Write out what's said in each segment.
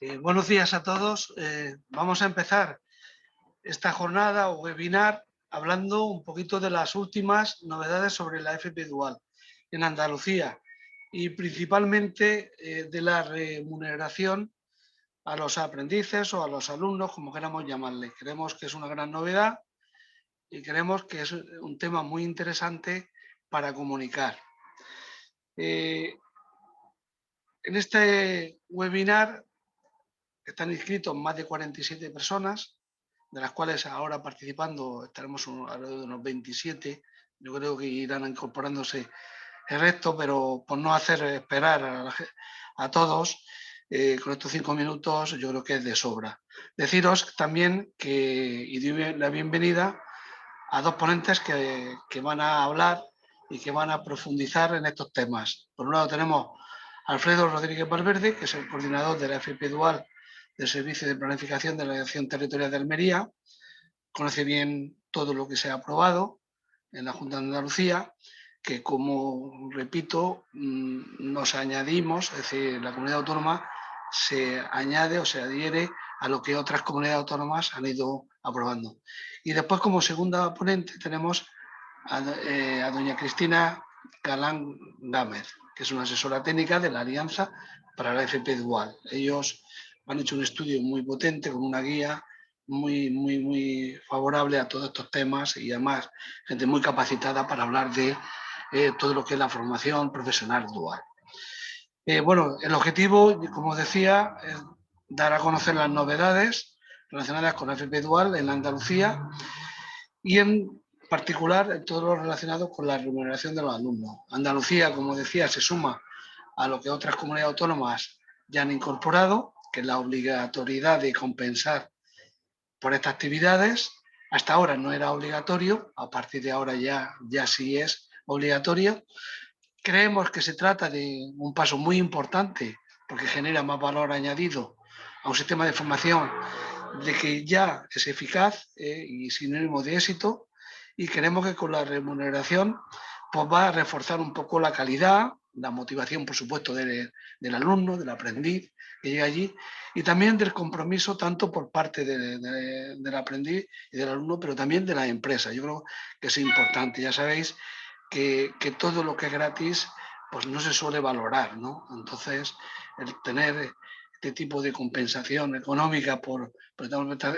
Buenos días a todos. Vamos a empezar esta jornada o webinar hablando un poquito de las últimas novedades sobre la FP Dual en Andalucía y principalmente de la remuneración a los aprendices o a los alumnos, como queramos llamarle. Creemos que es una gran novedad y creemos que es un tema muy interesante para comunicar. En este webinar están inscritos más de 47 personas, de las cuales ahora participando estaremos alrededor de unos 27. Yo creo que irán incorporándose el resto, pero por no hacer esperar a todos, con estos 5 minutos yo creo que es de sobra. Deciros también y doy la bienvenida a dos ponentes que van a hablar y que van a profundizar en estos temas. Por un lado tenemos a Alfredo Rodríguez Valverde, que es el coordinador de la FP Dual del Servicio de Planificación de la Dirección Territorial de Almería. Conoce bien todo lo que se ha aprobado en la Junta de Andalucía, que, como repito, nos añadimos, es decir, la comunidad autónoma se añade o se adhiere a lo que otras comunidades autónomas han ido aprobando. Y después, como segunda ponente, tenemos a doña Cristina Galán Gámez, que es una asesora técnica de la Alianza para la FP Dual. Ellos han hecho un estudio muy potente con una guía muy favorable a todos estos temas y además gente muy capacitada para hablar de todo lo que es la formación profesional dual. Bueno, el objetivo, como decía, es dar a conocer las novedades relacionadas con la FP Dual en Andalucía y en particular en todo lo relacionado con la remuneración de los alumnos. Andalucía, como decía, se suma a lo que otras comunidades autónomas ya han incorporado, que es la obligatoriedad de compensar por estas actividades. Hasta ahora no era obligatorio, a partir de ahora ya sí es obligatorio. Creemos que se trata de un paso muy importante porque genera más valor añadido a un sistema de formación de que ya es eficaz y sinónimo de éxito, y creemos que con la remuneración pues va a reforzar un poco la calidad, la motivación, por supuesto, del alumno, del aprendiz que llega allí, y también del compromiso tanto por parte del aprendiz y del alumno, pero también de la empresa. Yo creo que es importante. Ya sabéis que todo lo que es gratis pues no se suele valorar, ¿no? Entonces, el tener este tipo de compensación económica por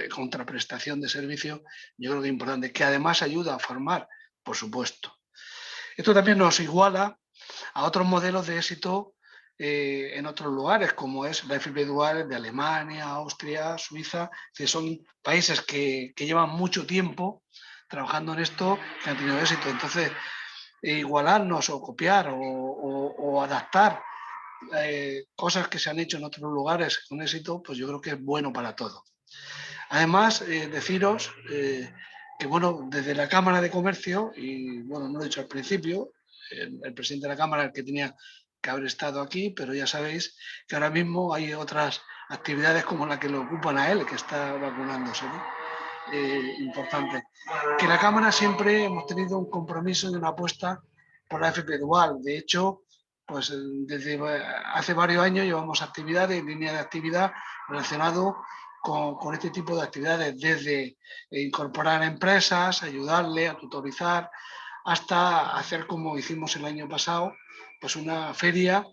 contraprestación de servicio, yo creo que es importante, que además ayuda a formar, por supuesto. Esto también nos iguala a otros modelos de éxito en otros lugares, como es la FP Dual de Alemania, Austria, Suiza, que son países que llevan mucho tiempo trabajando en esto, que han tenido éxito. Entonces, igualarnos o copiar o adaptar cosas que se han hecho en otros lugares con éxito, pues yo creo que es bueno para todo. Además, deciros que, bueno, desde la Cámara de Comercio, y bueno, no lo he dicho al principio, el presidente de la Cámara, el que tenía que haber estado aquí, pero ya sabéis que ahora mismo hay otras actividades como la que le ocupan a él, que está vacunándose, ¿no? Importante. Que la Cámara siempre hemos tenido un compromiso y una apuesta por la FP Dual. De hecho, pues desde hace varios años llevamos actividades, línea de actividad relacionado con este tipo de actividades, desde incorporar empresas, ayudarle a tutorizar, hasta hacer como hicimos el año pasado, pues una feria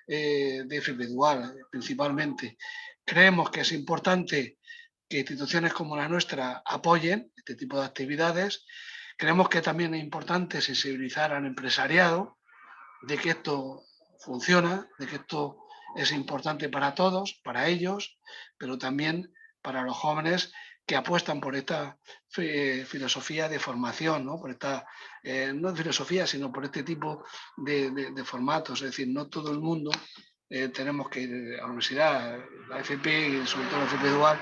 de FP Dual, principalmente. Creemos que es importante que instituciones como la nuestra apoyen este tipo de actividades. Creemos que también es importante sensibilizar al empresariado de que esto funciona, de que esto es importante para todos, para ellos, pero también para los jóvenes que apuestan por esta filosofía de formación, ¿no? Por esta, no filosofía, sino por este tipo de formatos. Es decir, no todo el mundo tenemos que ir a la universidad, la FP y sobre todo la FP Dual,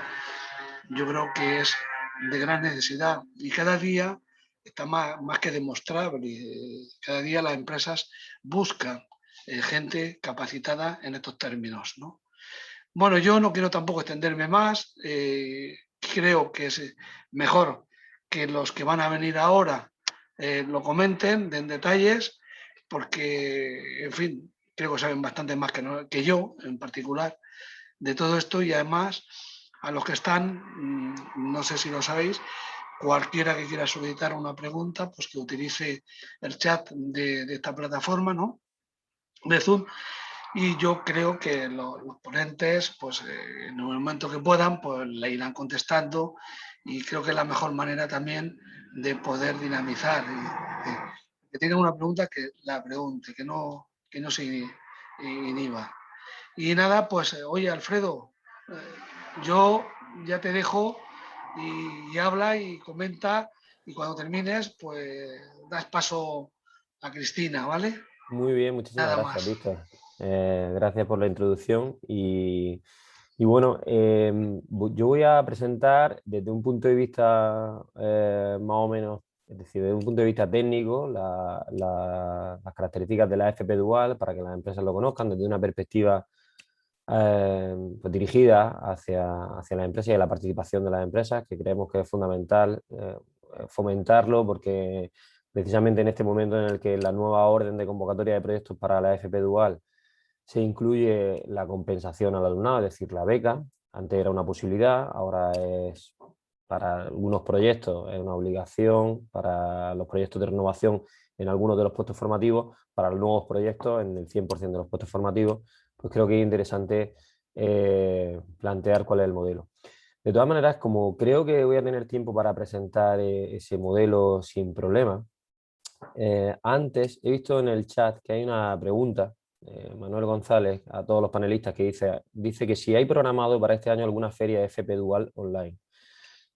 yo creo que es de gran necesidad y cada día está más que demostrable. Cada día las empresas buscan gente capacitada en estos términos, ¿no? Bueno, yo no quiero tampoco extenderme más. Creo que es mejor que los que van a venir ahora lo comenten, den detalles, porque, en fin, creo que saben bastante más que yo en particular. de todo esto y además a los que están, no sé si lo sabéis, cualquiera que quiera solicitar una pregunta, pues que utilice el chat de esta plataforma, ¿no? De Zoom. Y yo creo que los ponentes, pues en el momento que puedan, pues le irán contestando y creo que es la mejor manera también de poder dinamizar. Que tenga una pregunta, que la pregunte, que no se inhiba. Y nada, pues oye, Alfredo, yo ya te dejo y habla y comenta y cuando termines, pues das paso a Cristina, ¿vale? Muy bien, muchísimas Nada gracias, más. Víctor. Gracias por la introducción y bueno, yo voy a presentar desde un punto de vista más o menos, es decir, desde un punto de vista técnico, las características de la FP Dual para que las empresas lo conozcan desde una perspectiva pues dirigida hacia las empresas y a la participación de las empresas, que creemos que es fundamental fomentarlo porque precisamente en este momento en el que la nueva orden de convocatoria de proyectos para la FP Dual se incluye la compensación al alumnado, es decir, la beca. Antes era una posibilidad, ahora es para algunos proyectos es una obligación, para los proyectos de renovación en algunos de los puestos formativos, para los nuevos proyectos en el 100% de los puestos formativos, pues creo que es interesante plantear cuál es el modelo. De todas maneras, como creo que voy a tener tiempo para presentar ese modelo sin problema, antes he visto en el chat que hay una pregunta, Manuel González, a todos los panelistas, que dice que si hay programado para este año alguna feria FP Dual online.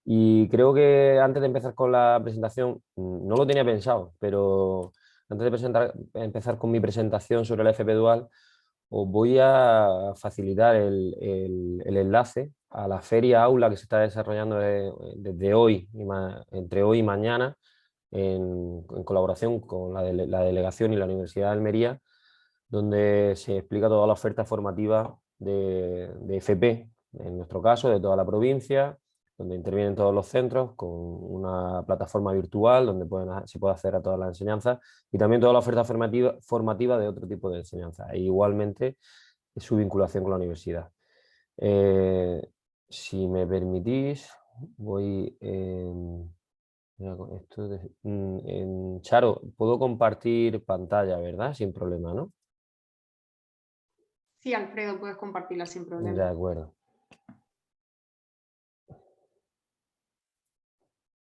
Y creo que antes de empezar con la presentación, no lo tenía pensado, pero antes de empezar con mi presentación sobre la FP Dual, os voy a facilitar el enlace a la feria aula que se está desarrollando desde hoy, entre hoy y mañana, en colaboración con la delegación y la Universidad de Almería, donde se explica toda la oferta formativa de FP, en nuestro caso, de toda la provincia, donde intervienen todos los centros con una plataforma virtual donde se puede hacer a todas las enseñanzas y también toda la oferta formativa de otro tipo de enseñanza e igualmente su vinculación con la universidad. Si me permitís, voy mira, Charo, puedo compartir pantalla, ¿verdad? Sin problema, ¿no? Sí, Alfredo, puedes compartirla sin De problema. acuerdo.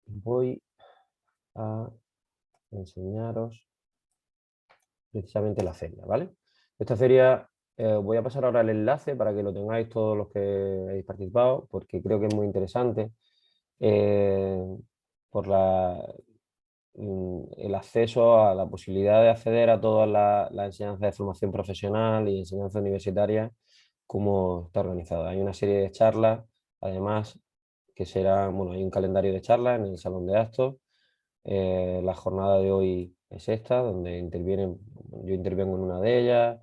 Voy a enseñaros precisamente la feria, ¿vale? Esta feria, voy a pasar ahora el enlace para que lo tengáis todos los que habéis participado, porque creo que es muy interesante por el acceso a la posibilidad de acceder a toda la enseñanza de formación profesional y enseñanza universitaria, cómo está organizado. Hay una serie de charlas, además, que será, bueno, hay un calendario de charlas en el Salón de Actos. La jornada de hoy es esta, donde yo intervengo en una de ellas,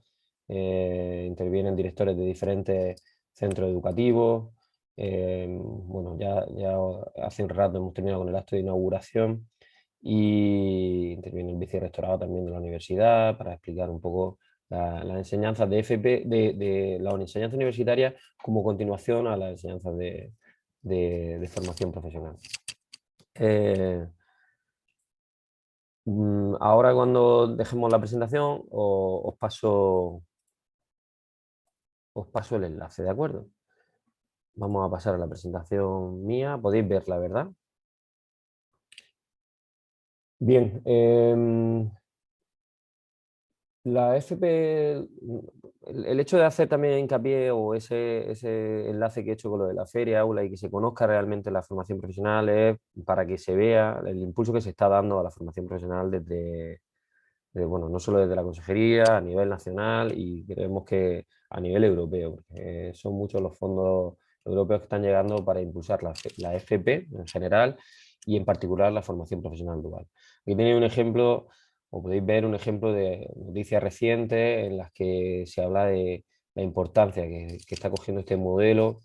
intervienen directores de diferentes centros educativos. Bueno, ya hace un rato hemos terminado con el acto de inauguración y interviene el vicerrectorado también de la universidad para explicar un poco las enseñanzas de FP, de la enseñanza universitaria como continuación a las enseñanzas de formación profesional. Ahora cuando dejemos la presentación os paso el enlace, ¿de acuerdo? Vamos a pasar a la presentación mía, podéis verla, ¿verdad? Bien, la FP, el hecho de hacer también hincapié o ese enlace que he hecho con lo de la feria, aula y que se conozca realmente la formación profesional es para que se vea el impulso que se está dando a la formación profesional bueno, no solo desde la consejería, a nivel nacional y creemos que a nivel europeo, porque son muchos los fondos europeos que están llegando para impulsar la FP en general y en particular la formación profesional dual. Aquí tenéis un ejemplo, o podéis ver un ejemplo de noticias recientes en las que se habla de la importancia que está cogiendo este modelo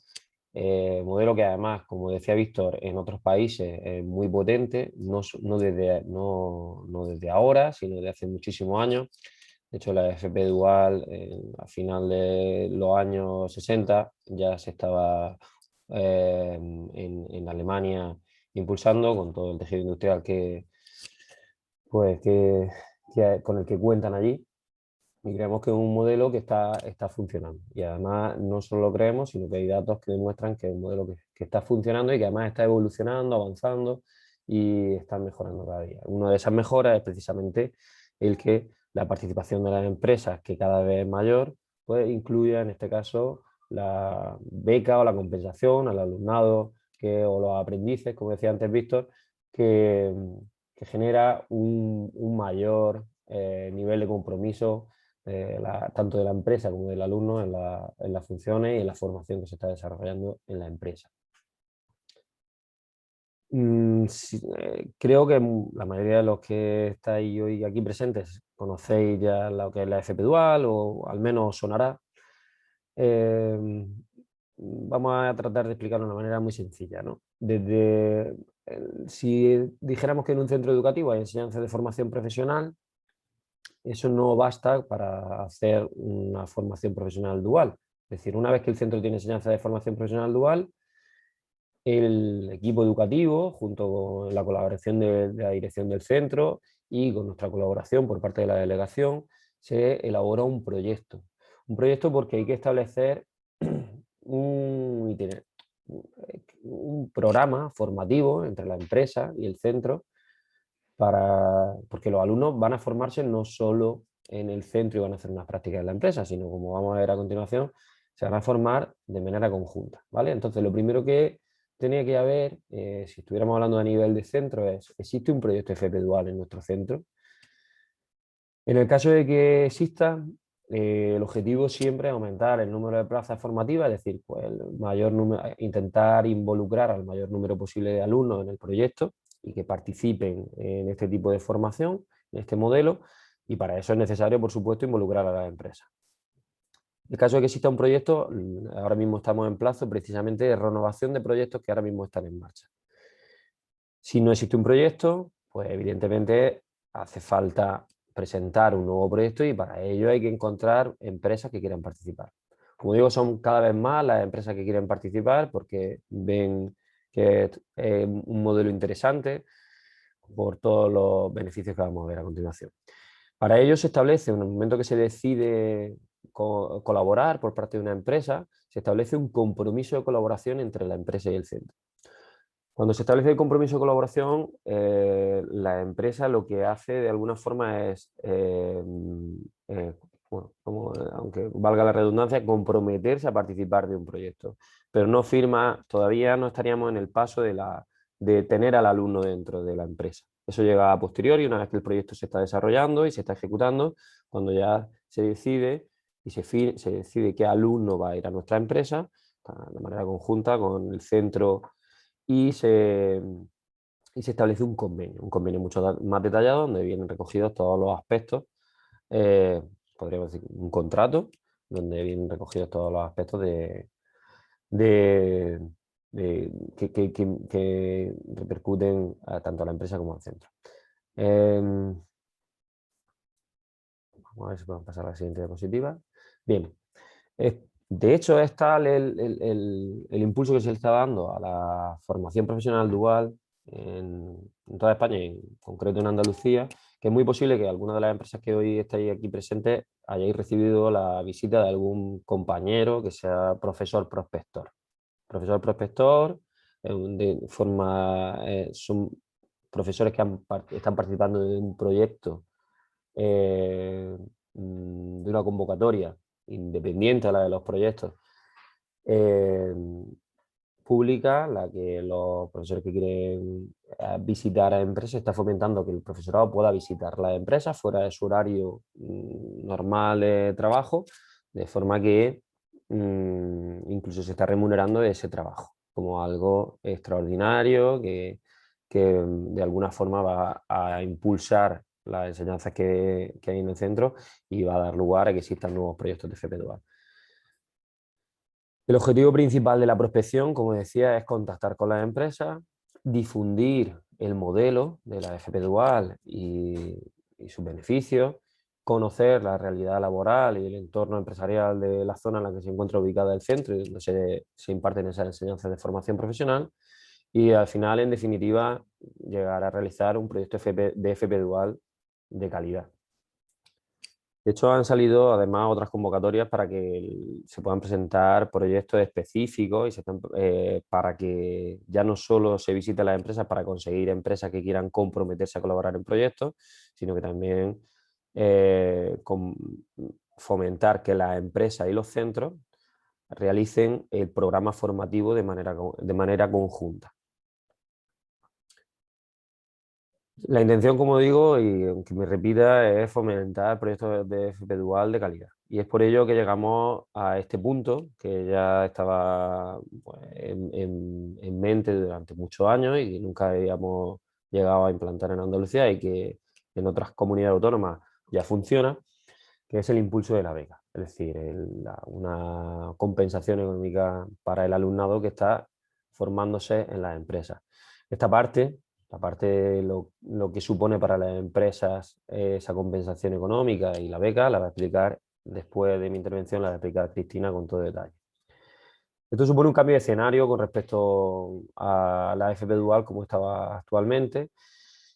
que además, como decía Víctor, en otros países es muy potente, no desde ahora, sino desde hace muchísimos años, De hecho, la FP Dual a final de los años 60 ya se estaba en Alemania impulsando con todo el tejido industrial pues, con el que cuentan allí. Y creemos que es un modelo que está funcionando. Y además no solo lo creemos, sino que hay datos que demuestran que es un modelo que está funcionando y que además está evolucionando, avanzando y está mejorando cada día. Una de esas mejoras es precisamente el que la participación de las empresas, que cada vez es mayor, pues incluya en este caso la beca o la compensación al alumnado o los aprendices, como decía antes Víctor, que, que genera un mayor nivel de compromiso tanto de la empresa como del alumno en las funciones y en la formación que se está desarrollando en la empresa. Creo que la mayoría de los que estáis hoy aquí presentes conocéis ya lo que es la FP Dual o al menos sonará. Vamos a tratar de explicarlo de una manera muy sencilla, ¿no? Si dijéramos que en un centro educativo hay enseñanza de formación profesional, eso no basta para hacer una formación profesional dual. Es decir, una vez que el centro tiene enseñanza de formación profesional dual, el equipo educativo, junto con la colaboración de la dirección del centro y con nuestra colaboración por parte de la delegación, se elabora un proyecto. Un proyecto porque hay que establecer un programa formativo entre la empresa y el centro porque los alumnos van a formarse no solo en el centro y van a hacer unas prácticas en la empresa, sino, como vamos a ver a continuación, se van a formar de manera conjunta, ¿vale? Entonces, lo primero que tenía que haber, si estuviéramos hablando a nivel de centro, ¿existe un proyecto FP Dual en nuestro centro? En el caso de que exista, el objetivo siempre es aumentar el número de plazas formativas, es decir, pues intentar involucrar al mayor número posible de alumnos en el proyecto y que participen en este tipo de formación, en este modelo, y para eso es necesario, por supuesto, involucrar a las empresas. En el caso de que exista un proyecto, ahora mismo estamos en plazo precisamente de renovación de proyectos que ahora mismo están en marcha. Si no existe un proyecto, pues evidentemente hace falta presentar un nuevo proyecto y para ello hay que encontrar empresas que quieran participar. Como digo, son cada vez más las empresas que quieren participar porque ven que es un modelo interesante por todos los beneficios que vamos a ver a continuación. Para ello se establece, en el momento que se decide colaborar por parte de una empresa, se establece un compromiso de colaboración entre la empresa y el centro. Cuando se establece el compromiso de colaboración, la empresa lo que hace de alguna forma es, aunque valga la redundancia, comprometerse a participar de un proyecto. Pero no firma, todavía no estaríamos en el paso de tener al alumno dentro de la empresa. Eso llega a posteriori, una vez que el proyecto se está desarrollando y se está ejecutando, cuando ya se decide y se decide qué alumno va a ir a nuestra empresa, de manera conjunta con el centro y se establece un convenio mucho más detallado donde vienen recogidos todos los aspectos, podríamos decir un contrato, donde vienen recogidos todos los aspectos que repercuten tanto a la empresa como al centro. Vamos a ver si podemos pasar a la siguiente diapositiva. Bien, de hecho es tal el impulso que se le está dando a la formación profesional dual en toda España y en concreto en Andalucía, que es muy posible que alguna de las empresas que hoy estáis aquí presentes hayáis recibido la visita de algún compañero que sea profesor prospector. Profesor prospector, son profesores que están participando de un proyecto, de una convocatoria independiente a la de los proyectos pública, la que los profesores que quieren visitar a empresas está fomentando que el profesorado pueda visitar las empresas fuera de su horario normal de trabajo, de forma que incluso se está remunerando ese trabajo como algo extraordinario que de alguna forma va a impulsar las enseñanzas que hay en el centro y va a dar lugar a que existan nuevos proyectos de FP Dual. El objetivo principal de la prospección, como decía, es contactar con las empresas, difundir el modelo de la FP Dual y sus beneficios conocer la realidad laboral y el entorno empresarial de la zona en la que se encuentra ubicada el centro y donde se imparten esas enseñanzas de formación profesional, y al final, en definitiva, llegar a realizar un proyecto de FP Dual de calidad. De hecho, han salido además otras convocatorias para que se puedan presentar proyectos específicos y para que ya no solo se visiten las empresas para conseguir empresas que quieran comprometerse a colaborar en proyectos, sino que también fomentar que las empresas y los centros realicen el programa formativo de manera conjunta. La intención, como digo, y aunque me repita, es fomentar proyectos de FP Dual de calidad. Y es por ello que llegamos a este punto, que ya estaba pues, en mente durante muchos años y que nunca habíamos llegado a implantar en Andalucía y que en otras comunidades autónomas ya funciona, que es el impulso de la beca. Es decir, una compensación económica para el alumnado que está formándose en las empresas. Esta parte, la parte de lo que supone para las empresas esa compensación económica y la beca, la va a explicar después de mi intervención, la va a explicar Cristina con todo detalle. Esto supone un cambio de escenario con respecto a la FP Dual como estaba actualmente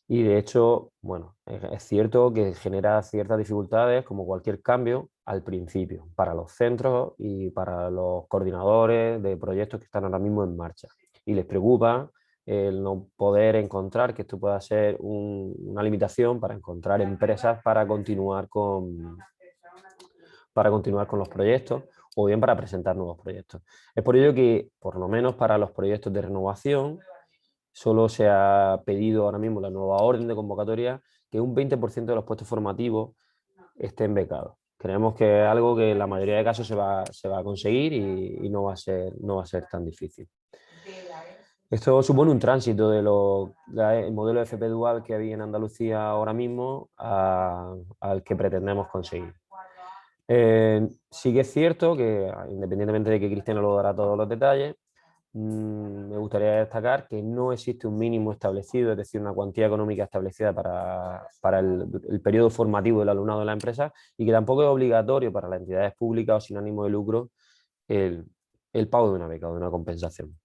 y de hecho, bueno, es cierto que genera ciertas dificultades como cualquier cambio al principio para los centros y para los coordinadores de proyectos que están ahora mismo en marcha y les preocupa el no poder encontrar, que esto pueda ser una limitación para encontrar empresas para continuar con los proyectos o bien para presentar nuevos proyectos. Es por ello que, por lo menos para los proyectos de renovación, solo se ha pedido ahora mismo la nueva orden de convocatoria que un 20% de los puestos formativos estén becados. Creemos que es algo que en la mayoría de casos se va a conseguir y no va a ser tan difícil. Esto supone un tránsito del modelo de FP Dual que había en Andalucía ahora mismo al que pretendemos conseguir. Sí que es cierto que, independientemente de que Cristina lo dará todos los detalles, me gustaría destacar que no existe un mínimo establecido, es decir, una cuantía económica establecida para el periodo formativo del alumnado de la empresa y que tampoco es obligatorio para las entidades públicas o sin ánimo de lucro el pago de una beca o de una compensación.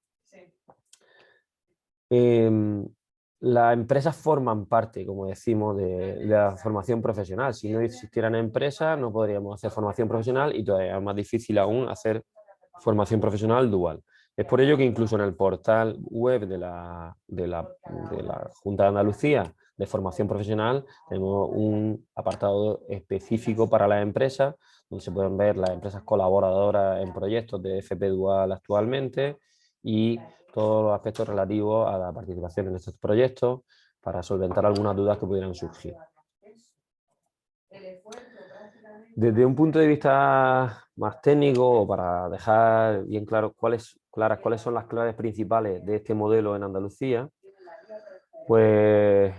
Las empresas forman parte, como decimos, de la formación profesional. Si no existieran empresas, no podríamos hacer formación profesional y todavía es más difícil aún hacer formación profesional dual. Es por ello que incluso en el portal web de la Junta de Andalucía de formación profesional tenemos un apartado específico para las empresas, donde se pueden ver las empresas colaboradoras en proyectos de FP Dual actualmente y todos los aspectos relativos a la participación en estos proyectos para solventar algunas dudas que pudieran surgir. Desde un punto de vista más técnico, o para dejar bien claro cuáles son las claves principales de este modelo en Andalucía, pues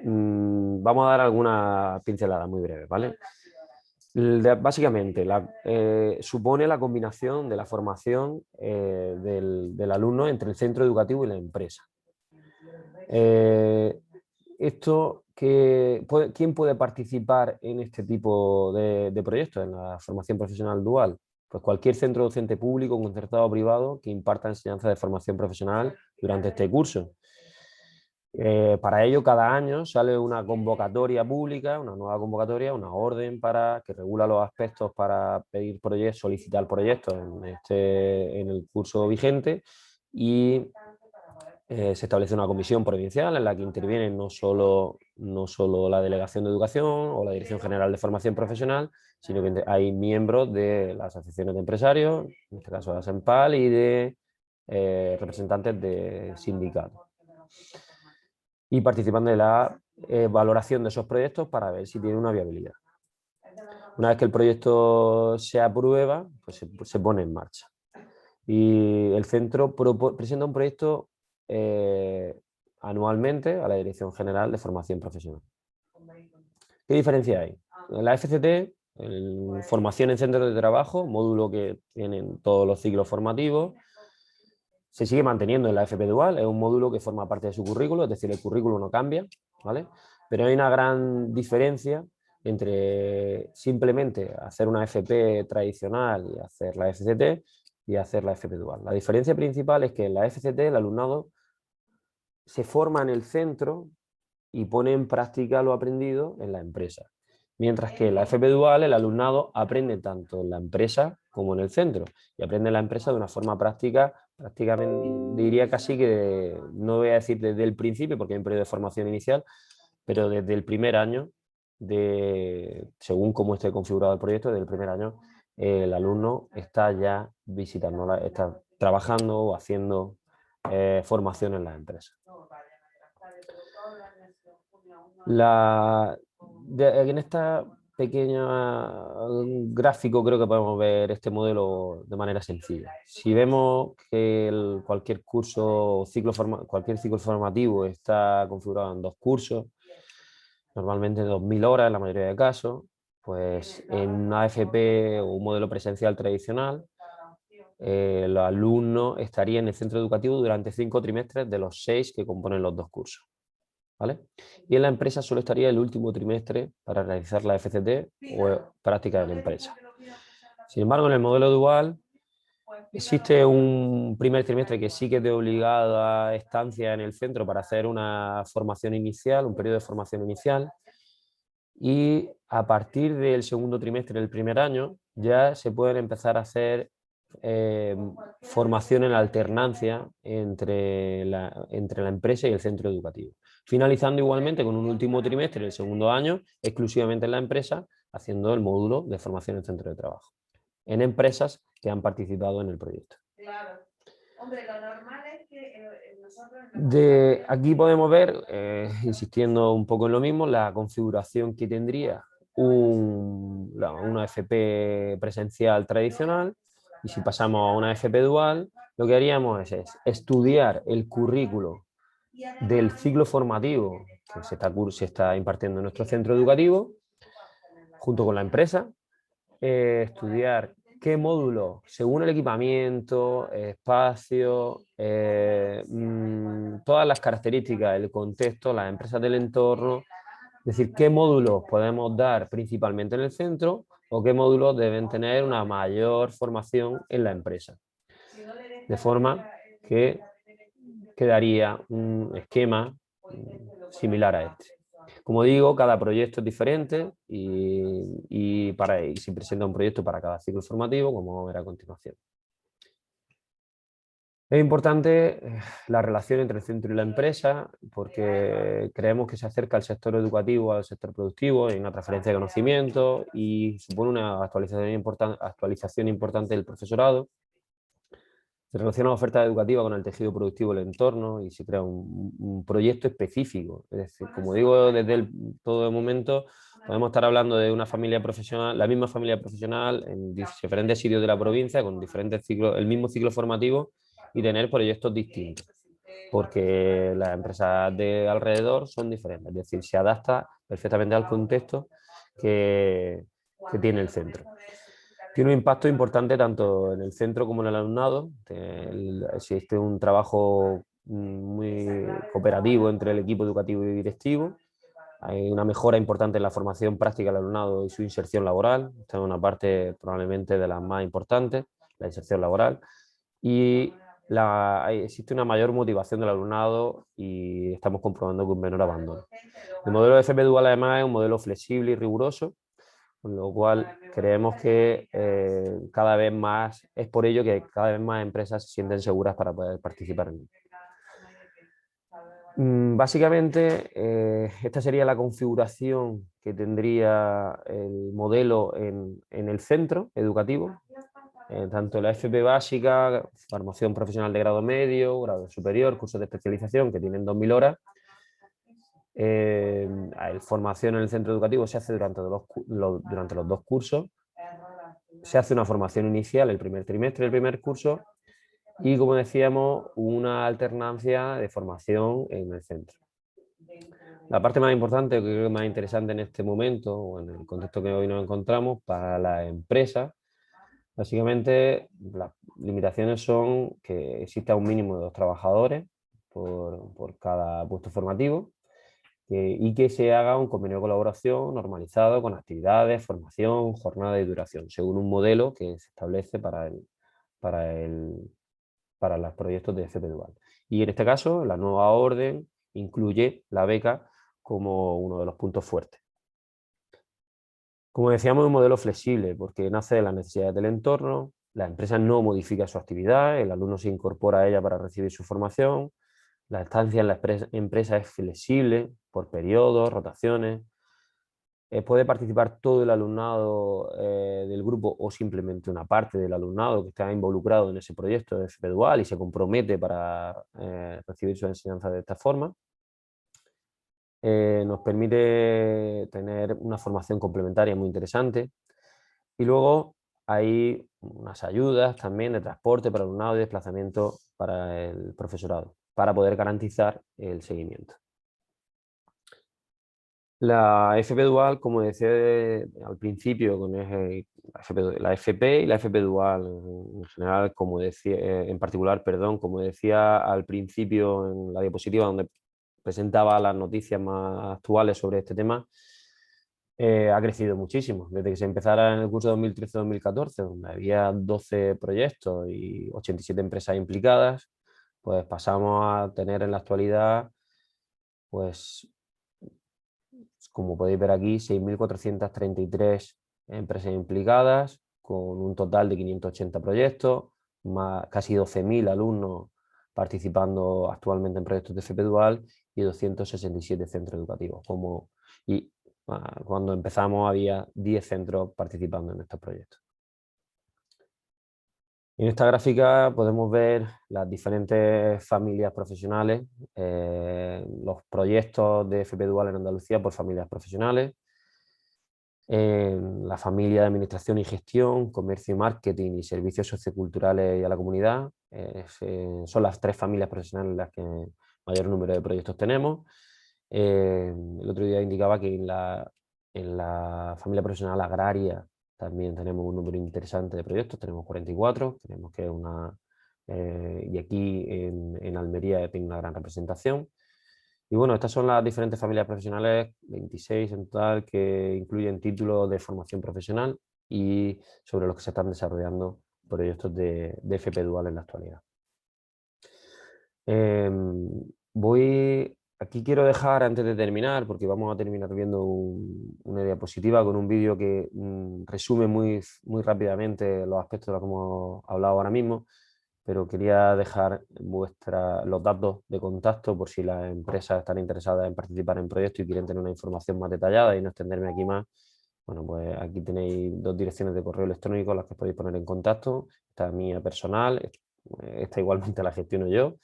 vamos a dar algunas pinceladas muy breves, ¿vale? Básicamente, supone la combinación de la formación del alumno entre el centro educativo y la empresa. ¿Quién puede participar en este tipo de proyectos, en la formación profesional dual? Pues cualquier centro docente público, concertado o privado que imparta enseñanza de formación profesional durante este curso. Para ello, cada año sale una convocatoria pública, una nueva convocatoria, una orden que regula los aspectos para pedir proyectos, solicitar proyectos en el curso vigente y se establece una comisión provincial en la que intervienen no solo la Delegación de Educación o la Dirección General de Formación Profesional, sino que hay miembros de las asociaciones de empresarios, en este caso de la SEMPAL, y de representantes de sindicatos. Y participan de la valoración de esos proyectos para ver si tienen una viabilidad. Una vez que el proyecto se aprueba, pues se pone en marcha. Y el centro presenta un proyecto anualmente a la Dirección General de Formación Profesional. ¿Qué diferencia hay? La FCT, formación en centros de trabajo, módulo que tienen todos los ciclos formativos, se sigue manteniendo en la FP Dual, es un módulo que forma parte de su currículo, es decir, el currículo no cambia, ¿vale? Pero hay una gran diferencia entre simplemente hacer una FP tradicional y hacer la FCT y hacer la FP dual. La diferencia principal es que en la FCT el alumnado se forma en el centro y pone en práctica lo aprendido en la empresa. Mientras que en la FP dual el alumnado aprende tanto en la empresa como en el centro y aprende en la empresa de una forma práctica, prácticamente diría casi que, no voy a decir desde el principio porque hay un periodo de formación inicial, pero desde el primer año, según cómo esté configurado el proyecto, desde el primer año el alumno está ya visitando, está trabajando o haciendo formación en la empresa. En esta pequeña gráfico creo que podemos ver este modelo de manera sencilla. Si vemos que cualquier cualquier ciclo formativo está configurado en 2 cursos, normalmente 2000 horas en la mayoría de casos, pues en una AFP o un modelo presencial tradicional, los alumnos estarían en el centro educativo durante 5 trimestres de los 6 que componen los 2 cursos. ¿Vale? Y en la empresa solo estaría el último trimestre para realizar la FCT o práctica de la empresa. Sin embargo, en el modelo dual existe un primer trimestre que sí que es de obligada estancia en el centro para hacer una formación inicial, un periodo de formación inicial, y a partir del segundo trimestre del primer año ya se pueden empezar a hacer formación en alternancia entre la empresa y el centro educativo, finalizando igualmente con un último trimestre del segundo año exclusivamente en la empresa, haciendo el módulo de formación en centro de trabajo, en empresas que han participado en el proyecto. Claro. Hombre, lo normal es que nosotros... Aquí podemos ver, insistiendo un poco en lo mismo, la configuración que tendría una FP presencial tradicional, y si pasamos a una FP dual, lo que haríamos es estudiar el currículo del ciclo formativo que se está impartiendo en nuestro centro educativo, junto con la empresa, estudiar qué módulo, según el equipamiento, espacio, todas las características, el contexto, las empresas del entorno, es decir, qué módulos podemos dar principalmente en el centro o qué módulos deben tener una mayor formación en la empresa. De forma que quedaría un esquema similar a este. Como digo, cada proyecto es diferente y se presenta un proyecto para cada ciclo formativo, como vamos a ver a continuación. Es importante la relación entre el centro y la empresa porque creemos que se acerca el sector educativo al sector productivo, hay una transferencia de conocimiento y supone una actualización importante del profesorado. Se relaciona la oferta educativa con el tejido productivo del entorno y se crea un proyecto específico. Es decir, como digo, desde todo momento podemos estar hablando de una familia profesional, la misma familia profesional en diferentes sitios de la provincia con diferentes ciclos, el mismo ciclo formativo y tener proyectos distintos, porque las empresas de alrededor son diferentes, es decir, se adapta perfectamente al contexto que tiene el centro. Tiene un impacto importante tanto en el centro como en el alumnado. Existe un trabajo muy cooperativo entre el equipo educativo y directivo. Hay una mejora importante en la formación práctica del alumnado y su inserción laboral. Esta es una parte probablemente de las más importantes, la inserción laboral. Y existe una mayor motivación del alumnado y estamos comprobando que un menor abandono. El modelo de FP Dual además es un modelo flexible y riguroso, con lo cual creemos que cada vez más, es por ello que cada vez más empresas se sienten seguras para poder participar en él. Básicamente, esta sería la configuración que tendría el modelo en el centro educativo, tanto la FP básica, formación profesional de grado medio, grado superior, cursos de especialización que tienen 2000 horas. Formación en el centro educativo se hace durante los 2 cursos. Se hace una formación inicial el primer trimestre del primer curso y, como decíamos, una alternancia de formación en el centro. La parte más importante, que creo que más interesante en este momento o en el contexto que hoy nos encontramos para las empresas, básicamente las limitaciones son que exista un mínimo de 2 trabajadores por cada puesto formativo. y que se haga un convenio de colaboración normalizado con actividades, formación, jornada y duración, según un modelo que se establece para los proyectos de FP Dual. Y en este caso, la nueva orden incluye la beca como uno de los puntos fuertes. Como decíamos, es un modelo flexible porque nace de las necesidades del entorno, la empresa no modifica su actividad, el alumno se incorpora a ella para recibir su formación, la estancia en la empresa es flexible por periodos, rotaciones, puede participar todo el alumnado del grupo o simplemente una parte del alumnado que está involucrado en ese proyecto de FP Dual y se compromete para recibir su enseñanza de esta forma. Nos permite tener una formación complementaria muy interesante y luego hay unas ayudas también de transporte para el alumnado y desplazamiento para el profesorado para poder garantizar el seguimiento. La FP Dual, como decía al principio, con la FP y la FP Dual en general, como decía, en particular, perdón, como decía al principio en la diapositiva donde presentaba las noticias más actuales sobre este tema, ha crecido muchísimo. Desde que se empezara en el curso 2013-2014, donde había 12 proyectos y 87 empresas implicadas, pues pasamos a tener en la actualidad, pues, como podéis ver aquí, 6.433 empresas implicadas, con un total de 580 proyectos, casi 12.000 alumnos participando actualmente en proyectos de FP Dual y 267 centros educativos. Cuando empezamos había 10 centros participando en estos proyectos. En esta gráfica podemos ver las diferentes familias profesionales, los proyectos de FP Dual en Andalucía por familias profesionales, la familia de Administración y Gestión, Comercio y Marketing y Servicios Socioculturales y a la Comunidad. Son las 3 familias profesionales las que mayor número de proyectos tenemos. El otro día indicaba que en la familia profesional agraria también tenemos un número interesante de proyectos, tenemos 44, tenemos que y aquí en Almería tiene una gran representación. Y bueno, estas son las diferentes familias profesionales, 26 en total, que incluyen títulos de formación profesional y sobre los que se están desarrollando proyectos de FP Dual en la actualidad. Aquí quiero dejar, antes de terminar, porque vamos a terminar viendo una diapositiva con un vídeo que resume muy rápidamente los aspectos de los que hemos hablado ahora mismo, pero quería dejar los datos de contacto por si las empresas están interesadas en participar en proyectos y quieren tener una información más detallada y no extenderme aquí más. Bueno, pues aquí tenéis 2 direcciones de correo electrónico a las que podéis poner en contacto. Esta es mía personal, esta igualmente la gestiono yo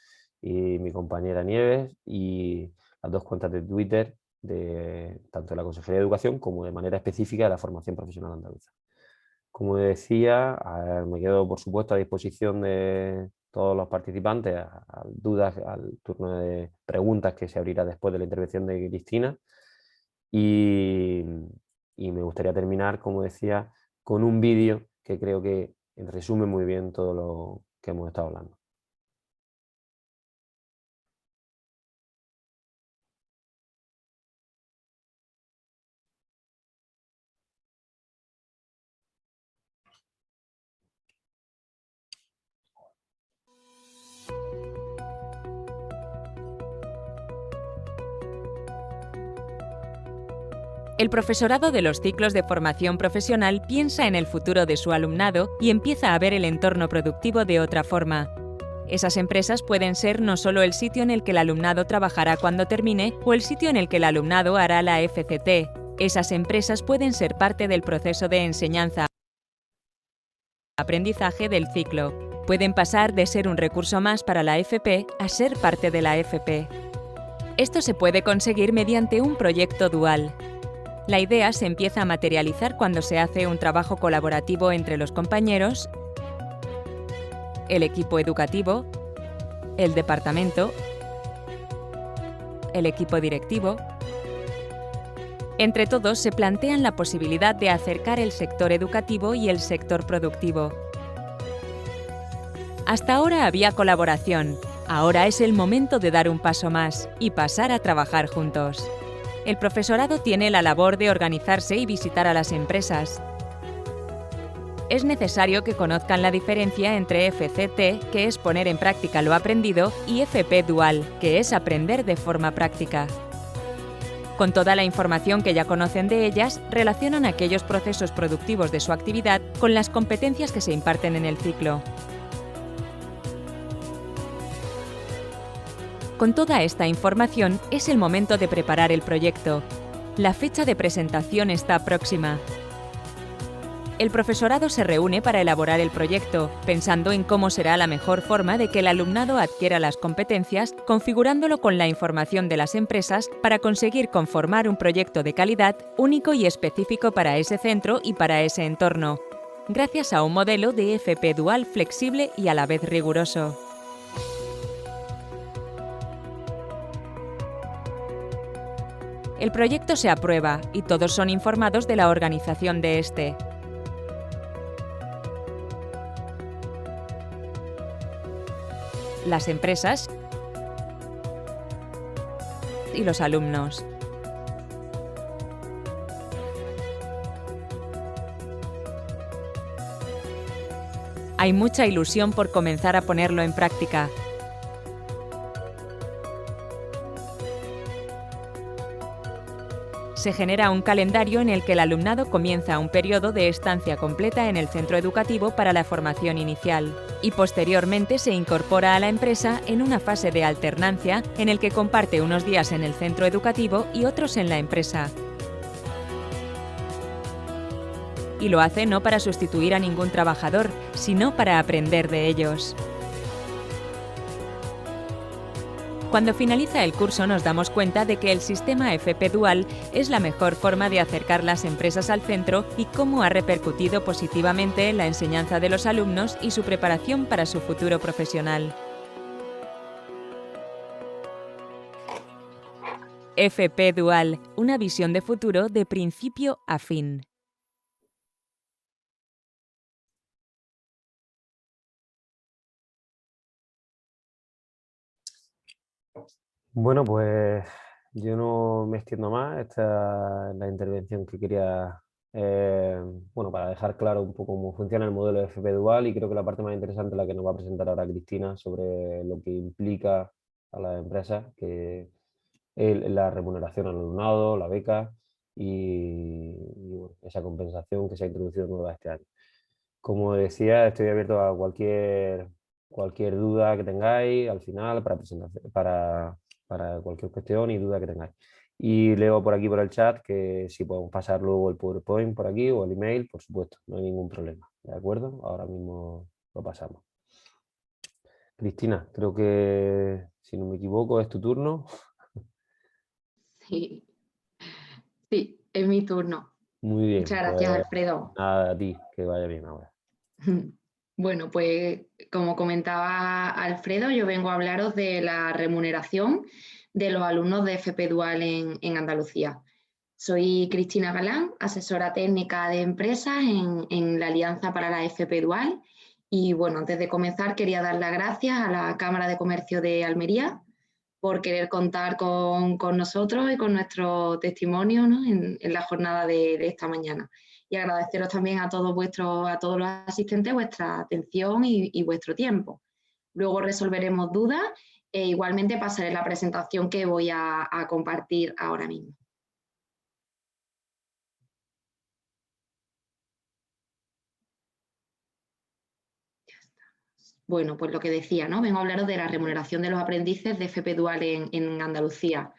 y mi compañera Nieves, y las 2 cuentas de Twitter tanto de la Consejería de Educación como de manera específica de la Formación Profesional Andaluza. Como decía, me quedo por supuesto a disposición de todos los participantes a dudas, al turno de preguntas que se abrirá después de la intervención de Cristina, y me gustaría terminar, como decía, con un vídeo que creo que resume muy bien todo lo que hemos estado hablando. El profesorado de los ciclos de formación profesional piensa en el futuro de su alumnado y empieza a ver el entorno productivo de otra forma. Esas empresas pueden ser no solo el sitio en el que el alumnado trabajará cuando termine o el sitio en el que el alumnado hará la FCT. Esas empresas pueden ser parte del proceso de enseñanza-aprendizaje del ciclo. Pueden pasar de ser un recurso más para la FP a ser parte de la FP. Esto se puede conseguir mediante un proyecto dual. La idea se empieza a materializar cuando se hace un trabajo colaborativo entre los compañeros, el equipo educativo, el departamento, el equipo directivo. Entre todos se plantean la posibilidad de acercar el sector educativo y el sector productivo. Hasta ahora había colaboración, ahora es el momento de dar un paso más y pasar a trabajar juntos. El profesorado tiene la labor de organizarse y visitar a las empresas. Es necesario que conozcan la diferencia entre FCT, que es poner en práctica lo aprendido, y FP Dual, que es aprender de forma práctica. Con toda la información que ya conocen de ellas, relacionan aquellos procesos productivos de su actividad con las competencias que se imparten en el ciclo. Con toda esta información, es el momento de preparar el proyecto. La fecha de presentación está próxima. El profesorado se reúne para elaborar el proyecto, pensando en cómo será la mejor forma de que el alumnado adquiera las competencias, configurándolo con la información de las empresas para conseguir conformar un proyecto de calidad único y específico para ese centro y para ese entorno, gracias a un modelo de FP Dual flexible y a la vez riguroso. El proyecto se aprueba y todos son informados de la organización de este. Las empresas y los alumnos. Hay mucha ilusión por comenzar a ponerlo en práctica. Se genera un calendario en el que el alumnado comienza un periodo de estancia completa en el centro educativo para la formación inicial y posteriormente se incorpora a la empresa en una fase de alternancia en el que comparte unos días en el centro educativo y otros en la empresa. Y lo hace no para sustituir a ningún trabajador, sino para aprender de ellos. Cuando finaliza el curso nos damos cuenta de que el sistema FP Dual es la mejor forma de acercar las empresas al centro y cómo ha repercutido positivamente en la enseñanza de los alumnos y su preparación para su futuro profesional. FP Dual, una visión de futuro de principio a fin. Bueno, pues yo no me extiendo más. Esta es la intervención que quería, para dejar claro un poco cómo funciona el modelo de FP Dual, y creo que la parte más interesante es la que nos va a presentar ahora Cristina sobre lo que implica a las empresas, que es la remuneración al alumnado, la beca y esa compensación que se ha introducido nueva este año. Como decía, estoy abierto a cualquier duda que tengáis al final para cualquier cuestión y duda que tengáis. Y leo por aquí por el chat que si podemos pasar luego el PowerPoint por aquí o el email, por supuesto, no hay ningún problema. ¿De acuerdo? Ahora mismo lo pasamos. Cristina, creo que, si no me equivoco, es tu turno. Sí, es mi turno. Muy bien. Muchas gracias, pues, Alfredo. Nada, a ti, que vaya bien ahora. Bueno, pues como comentaba Alfredo, yo vengo a hablaros de la remuneración de los alumnos de FP Dual en Andalucía. Soy Cristina Galán, asesora técnica de empresas en la Alianza para la FP Dual. Y bueno, antes de comenzar quería dar las gracias a la Cámara de Comercio de Almería por querer contar con nosotros y con nuestro testimonio, ¿no?, en la jornada de esta mañana. Y agradeceros también a todos los asistentes vuestra atención y vuestro tiempo. Luego resolveremos dudas e igualmente pasaré la presentación que voy a compartir ahora mismo. Bueno, pues lo que decía, ¿no? Vengo a hablaros de la remuneración de los aprendices de FP Dual en Andalucía.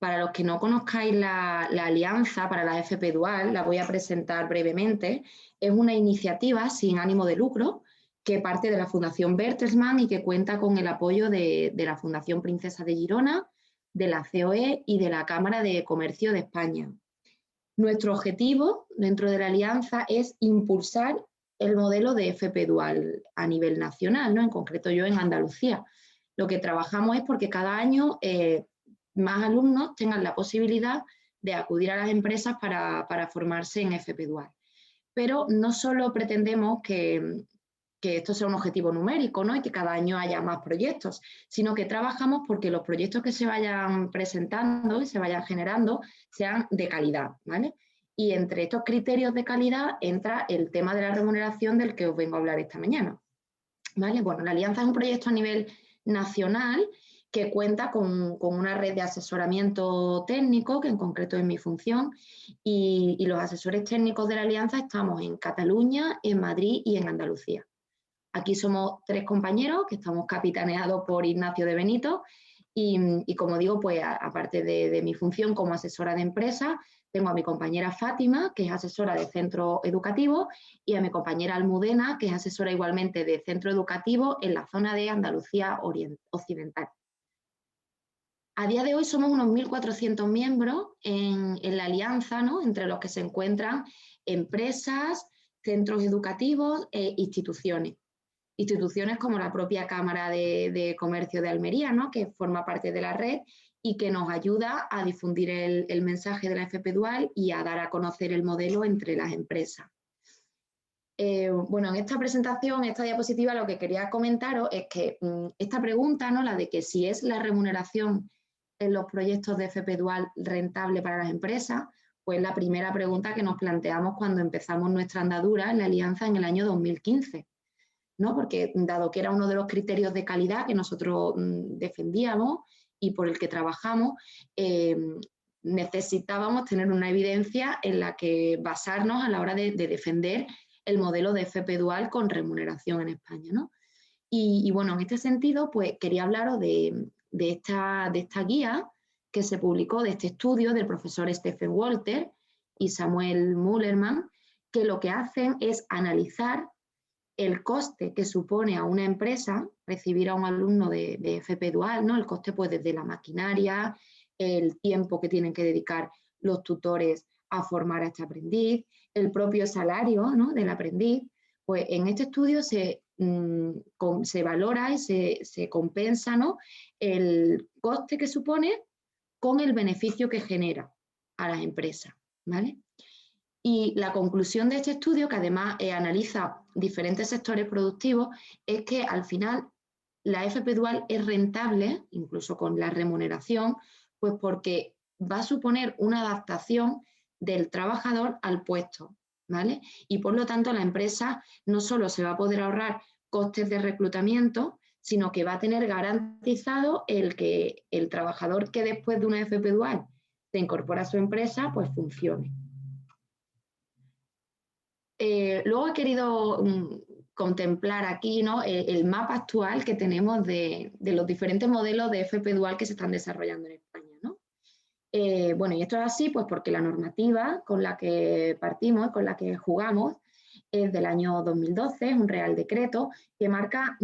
Para los que no conozcáis la Alianza para la FP Dual, la voy a presentar brevemente. Es una iniciativa sin ánimo de lucro que parte de la Fundación Bertelsmann y que cuenta con el apoyo de la Fundación Princesa de Girona, de la COE y de la Cámara de Comercio de España. Nuestro objetivo dentro de la Alianza es impulsar el modelo de FP Dual a nivel nacional, ¿no? En concreto yo en Andalucía. Lo que trabajamos es porque cada año más alumnos tengan la posibilidad de acudir a las empresas para formarse en FP Dual. Pero no solo pretendemos que que esto sea un objetivo numérico, ¿no? Y que cada año haya más proyectos, sino que trabajamos porque los proyectos que se vayan presentando y se vayan generando sean de calidad, ¿vale? Y entre estos criterios de calidad entra el tema de la remuneración del que os vengo a hablar esta mañana, ¿vale? Bueno, la Alianza es un proyecto a nivel nacional que cuenta con una red de asesoramiento técnico, que en concreto es mi función, y los asesores técnicos de la Alianza estamos en Cataluña, en Madrid y en Andalucía. Aquí somos 3 compañeros que estamos capitaneados por Ignacio de Benito y como digo, pues aparte de mi función como asesora de empresa, tengo a mi compañera Fátima, que es asesora de centro educativo, y a mi compañera Almudena, que es asesora igualmente de centro educativo en la zona de Andalucía Occidental. A día de hoy somos unos 1.400 miembros en la alianza, ¿no? Entre los que se encuentran empresas, centros educativos e instituciones. Instituciones como la propia Cámara de Comercio de Almería, ¿no? Que forma parte de la red y que nos ayuda a difundir el mensaje de la FP Dual y a dar a conocer el modelo entre las empresas. Bueno, en esta presentación, esta diapositiva, lo que quería comentaros es que esta pregunta, ¿no? La de que si es la remuneración en los proyectos de FP Dual rentable para las empresas, pues la primera pregunta que nos planteamos cuando empezamos nuestra andadura en la alianza en el año 2015. ¿No? Porque dado que era uno de los criterios de calidad que nosotros defendíamos y por el que trabajamos, necesitábamos tener una evidencia en la que basarnos a la hora de defender el modelo de FP Dual con remuneración en España, ¿no? Y bueno, en este sentido, pues quería hablaros de esta guía que se publicó, de este estudio del profesor Stephen Walter y Samuel Mullerman, que lo que hacen es analizar el coste que supone a una empresa recibir a un alumno de FP Dual, ¿no? El coste pues desde la maquinaria, el tiempo que tienen que dedicar los tutores a formar a este aprendiz, el salario, ¿no? Del aprendiz. Pues en este estudio se valora y se compensa, ¿no? El coste que supone con el beneficio que genera a las empresas, ¿vale? Y la conclusión de este estudio, que además analiza diferentes sectores productivos, es que al final la FP Dual es rentable, incluso con la remuneración, pues porque va a suponer una adaptación del trabajador al puesto, ¿vale? Y por lo tanto la empresa no solo se va a poder ahorrar costes de reclutamiento, sino que va a tener garantizado el que el trabajador que después de una FP Dual se incorpora a su empresa, pues funcione. Luego he querido contemplar aquí, ¿no? el mapa actual que tenemos de los diferentes modelos de FP Dual que se están desarrollando en España, ¿no? Bueno, y esto es así pues porque la normativa con la que partimos, con la que jugamos, es del año 2012, es un Real Decreto que marca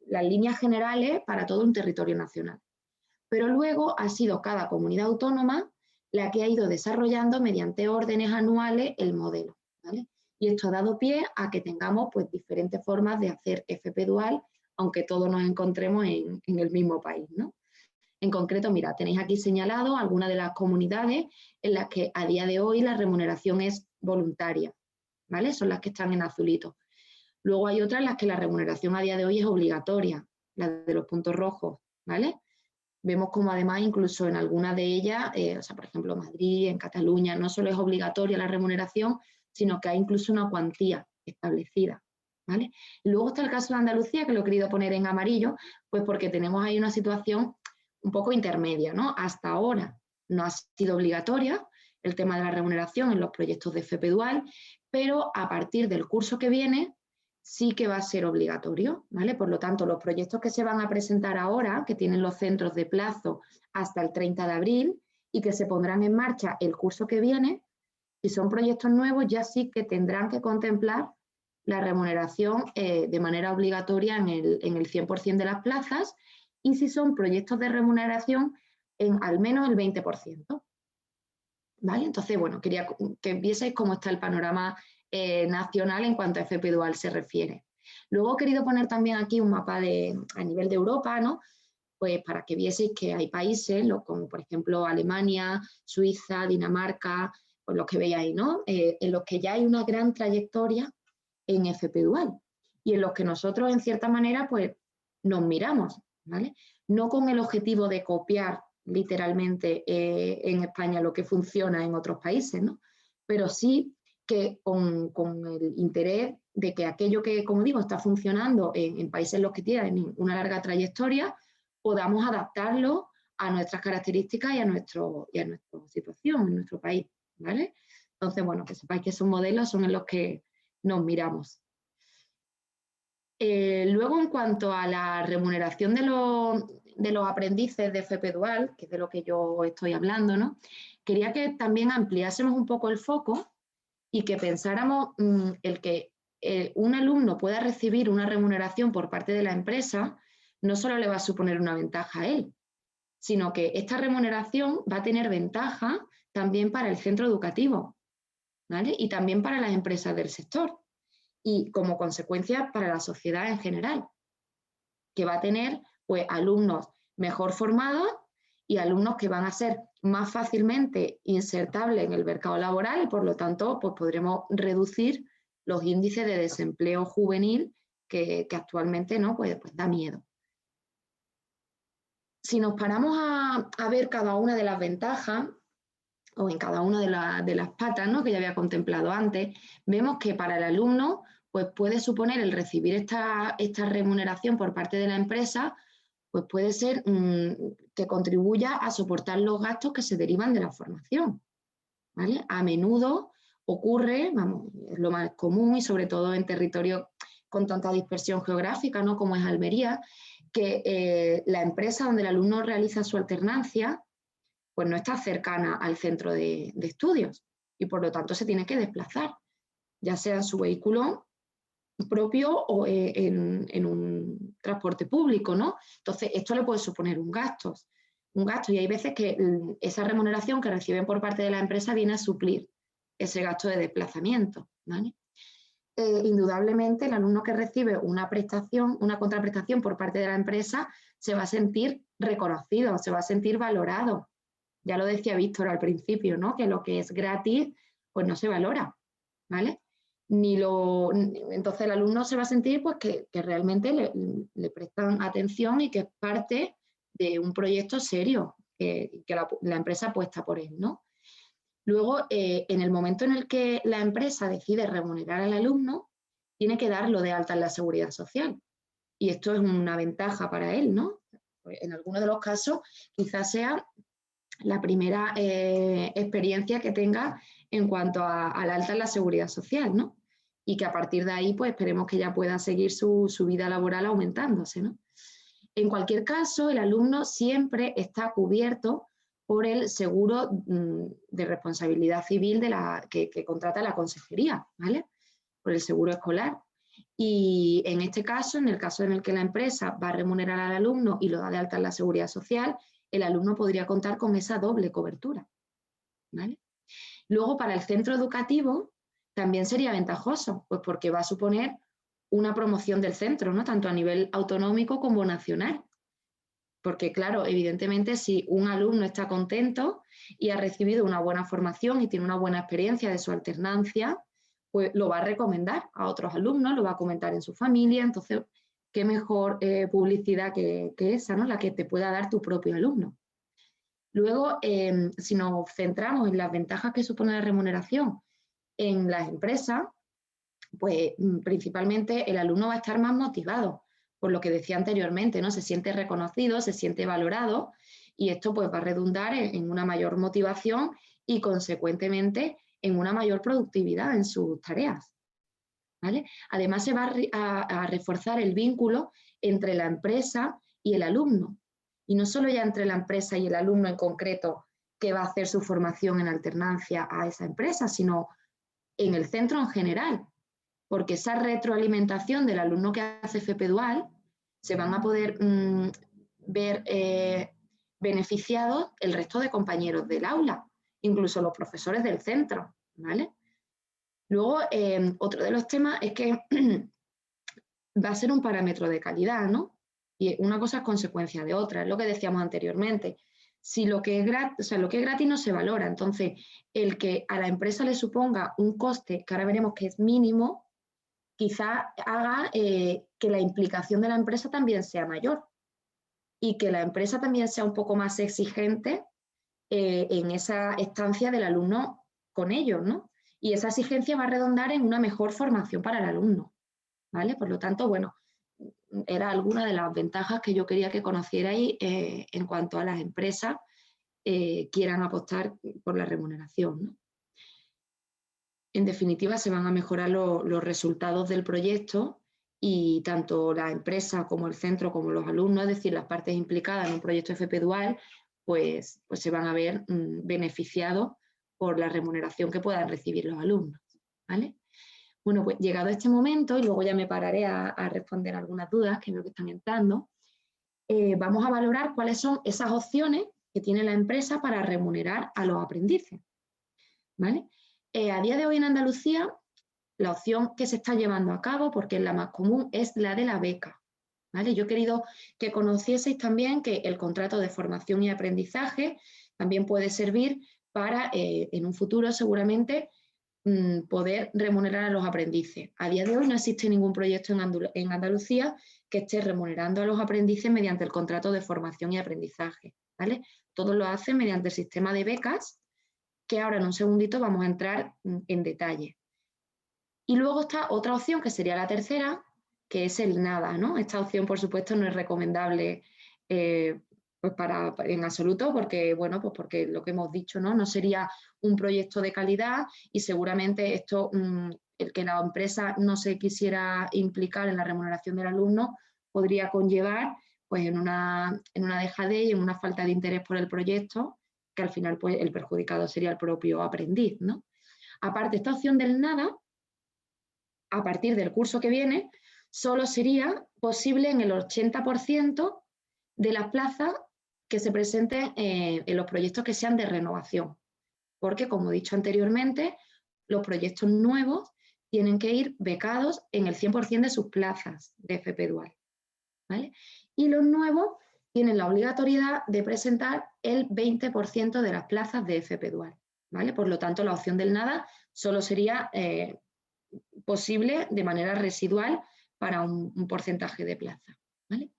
las líneas generales para todo un territorio nacional. Pero luego ha sido cada comunidad autónoma la que ha ido desarrollando mediante órdenes anuales el modelo, ¿vale? Y esto ha dado pie a que tengamos pues, diferentes formas de hacer FP Dual, aunque todos nos encontremos en el mismo país, ¿no? En concreto, mira, tenéis aquí señalado algunas de las comunidades en las que a día de hoy la remuneración es voluntaria, ¿vale? Son las que están en azulito. Luego hay otras en las que la remuneración a día de hoy es obligatoria, las de los puntos rojos, ¿vale? Vemos como además incluso en algunas de ellas, o sea, por ejemplo, Madrid, en Cataluña, no solo es obligatoria la remuneración, sino que hay incluso una cuantía establecida, ¿vale? Y luego está el caso de Andalucía, que lo he querido poner en amarillo, pues porque tenemos ahí una situación un poco intermedia, ¿no? Hasta ahora no ha sido obligatoria el tema de la remuneración en los proyectos de FP Dual, pero a partir del curso que viene sí que va a ser obligatorio, ¿vale? Por lo tanto, los proyectos que se van a presentar ahora, que tienen los centros de plazo hasta el 30 de abril y que se pondrán en marcha el curso que viene, si son proyectos nuevos, ya sí que tendrán que contemplar la remuneración de manera obligatoria en el 100% de las plazas y si son proyectos de remuneración en al menos el 20%. ¿Vale? Entonces, bueno, quería que vieseis cómo está el panorama nacional en cuanto a FP Dual se refiere. Luego he querido poner también aquí un mapa a nivel de Europa, ¿no? Pues para que vieseis que hay países, como por ejemplo Alemania, Suiza, Dinamarca, pues los que veis ahí, ¿no? En los que ya hay una gran trayectoria en FP Dual. y en los que nosotros, en cierta manera, pues nos miramos, ¿vale? No con el objetivo de copiar literalmente en España lo que funciona en otros países, ¿no? Pero sí que con el interés de que aquello que, como digo, está funcionando en países en los que tienen una larga trayectoria, podamos adaptarlo a nuestras características y a nuestra situación en nuestro país, ¿vale? Entonces, bueno, que sepáis que esos modelos son en los que nos miramos. Luego, en cuanto a la remuneración de los aprendices de FP Dual, que es de lo que yo estoy hablando, ¿no? Quería que también ampliásemos un poco el foco y que pensáramos el que un alumno pueda recibir una remuneración por parte de la empresa no solo le va a suponer una ventaja a él, sino que esta remuneración va a tener ventaja también para el centro educativo, ¿vale? Y también para las empresas del sector y como consecuencia para la sociedad en general, que va a tener pues, alumnos mejor formados y alumnos que van a ser más fácilmente insertables en el mercado laboral y por lo tanto pues, podremos reducir los índices de desempleo juvenil que actualmente ¿no? pues da miedo. Si nos paramos a ver cada una de las ventajas o en cada una de las patas ¿no? que ya había contemplado antes, vemos que para el alumno pues puede suponer el recibir esta remuneración por parte de la empresa, pues puede ser que contribuya a soportar los gastos que se derivan de la formación, ¿vale? A menudo ocurre, vamos, es lo más común y sobre todo en territorios con tanta dispersión geográfica, ¿no? Como es Almería, que la empresa donde el alumno realiza su alternancia pues no está cercana al centro de estudios y por lo tanto se tiene que desplazar, ya sea en su vehículo propio o en un transporte público, ¿no? Entonces esto le puede suponer un gasto y hay veces que esa remuneración que reciben por parte de la empresa viene a suplir ese gasto de desplazamiento, ¿vale? Indudablemente el alumno que recibe una contraprestación por parte de la empresa se va a sentir reconocido, se va a sentir valorado. Ya lo decía Víctor al principio, ¿no? Que lo que es gratis, pues no se valora, ¿vale? Entonces el alumno se va a sentir pues, que realmente le prestan atención y que es parte de un proyecto serio, que la empresa apuesta por él, ¿no? Luego, en el momento en el que la empresa decide remunerar al alumno, tiene que darlo de alta en la Seguridad Social. Y esto es una ventaja para él, ¿no? En algunos de los casos quizás sea la primera experiencia que tenga en cuanto al alta en la Seguridad Social, ¿no? Y que a partir de ahí, pues esperemos que ya pueda seguir su vida laboral aumentándose, ¿no? En cualquier caso, el alumno siempre está cubierto por el seguro de responsabilidad civil que contrata la consejería, ¿vale? Por el seguro escolar. Y en este caso, en el caso en el que la empresa va a remunerar al alumno y lo da de alta en la Seguridad Social, el alumno podría contar con esa doble cobertura, ¿vale? Luego, para el centro educativo, también sería ventajoso, pues porque va a suponer una promoción del centro, ¿no? Tanto a nivel autonómico como nacional. Porque, claro, evidentemente, si un alumno está contento y ha recibido una buena formación y tiene una buena experiencia de su alternancia, pues lo va a recomendar a otros alumnos, lo va a comentar en su familia. Entonces, qué mejor publicidad que esa, ¿no? La que te pueda dar tu propio alumno. Luego, si nos centramos en las ventajas que supone la remuneración en las empresas, pues principalmente el alumno va a estar más motivado, por lo que decía anteriormente, ¿no? Se siente reconocido, se siente valorado y esto pues va a redundar en una mayor motivación y consecuentemente en una mayor productividad en sus tareas, ¿vale? Además se va a reforzar el vínculo entre la empresa y el alumno y no solo ya entre la empresa y el alumno en concreto que va a hacer su formación en alternancia a esa empresa, sino en el centro en general. Porque esa retroalimentación del alumno que hace FP Dual se van a poder ver beneficiados el resto de compañeros del aula, incluso los profesores del centro, ¿vale? Luego, otro de los temas es que va a ser un parámetro de calidad, ¿no? Y una cosa es consecuencia de otra, es lo que decíamos anteriormente. Si lo que es gratis no se valora, entonces el que a la empresa le suponga un coste, que ahora veremos que es mínimo, quizá haga que la implicación de la empresa también sea mayor y que la empresa también sea un poco más exigente en esa estancia del alumno con ellos, ¿no? Y esa exigencia va a redundar en una mejor formación para el alumno, ¿vale? Por lo tanto, bueno, era alguna de las ventajas que yo quería que conocierais en cuanto a las empresas quieran apostar por la remuneración, ¿no? En definitiva, se van a mejorar los resultados del proyecto y tanto la empresa como el centro como los alumnos, es decir, las partes implicadas en un proyecto FP Dual, pues se van a ver beneficiados por la remuneración que puedan recibir los alumnos, ¿vale? Bueno, pues llegado a este momento, y luego ya me pararé a responder algunas dudas que veo que están entrando, vamos a valorar cuáles son esas opciones que tiene la empresa para remunerar a los aprendices, ¿vale? A día de hoy en Andalucía, la opción que se está llevando a cabo, porque es la más común, es la de la beca, ¿vale? Yo he querido que conocieseis también que el contrato de formación y aprendizaje también puede servir para, en un futuro seguramente, poder remunerar a los aprendices. A día de hoy no existe ningún proyecto en Andalucía que esté remunerando a los aprendices mediante el contrato de formación y aprendizaje, ¿vale? Todo lo hacen mediante el sistema de becas, que ahora en un segundito vamos a entrar en detalle. Y luego está otra opción, que sería la tercera, que es el nada, ¿no? Esta opción, por supuesto, no es recomendable pues en absoluto, porque, bueno, pues porque lo que hemos dicho, ¿no? No sería un proyecto de calidad y seguramente esto, el que la empresa no se quisiera implicar en la remuneración del alumno, podría conllevar pues, en una dejadez y en una falta de interés por el proyecto, que al final pues, el perjudicado sería el propio aprendiz, ¿no? Aparte, esta opción del nada, a partir del curso que viene, solo sería posible en el 80% de las plazas que se presenten en los proyectos que sean de renovación. Porque, como he dicho anteriormente, los proyectos nuevos tienen que ir becados en el 100% de sus plazas de FP Dual, ¿vale? Y los nuevos tienen la obligatoriedad de presentar el 20% de las plazas de FP Dual, ¿vale? Por lo tanto, la opción del nada solo sería posible de manera residual para un porcentaje de plaza, ¿vale?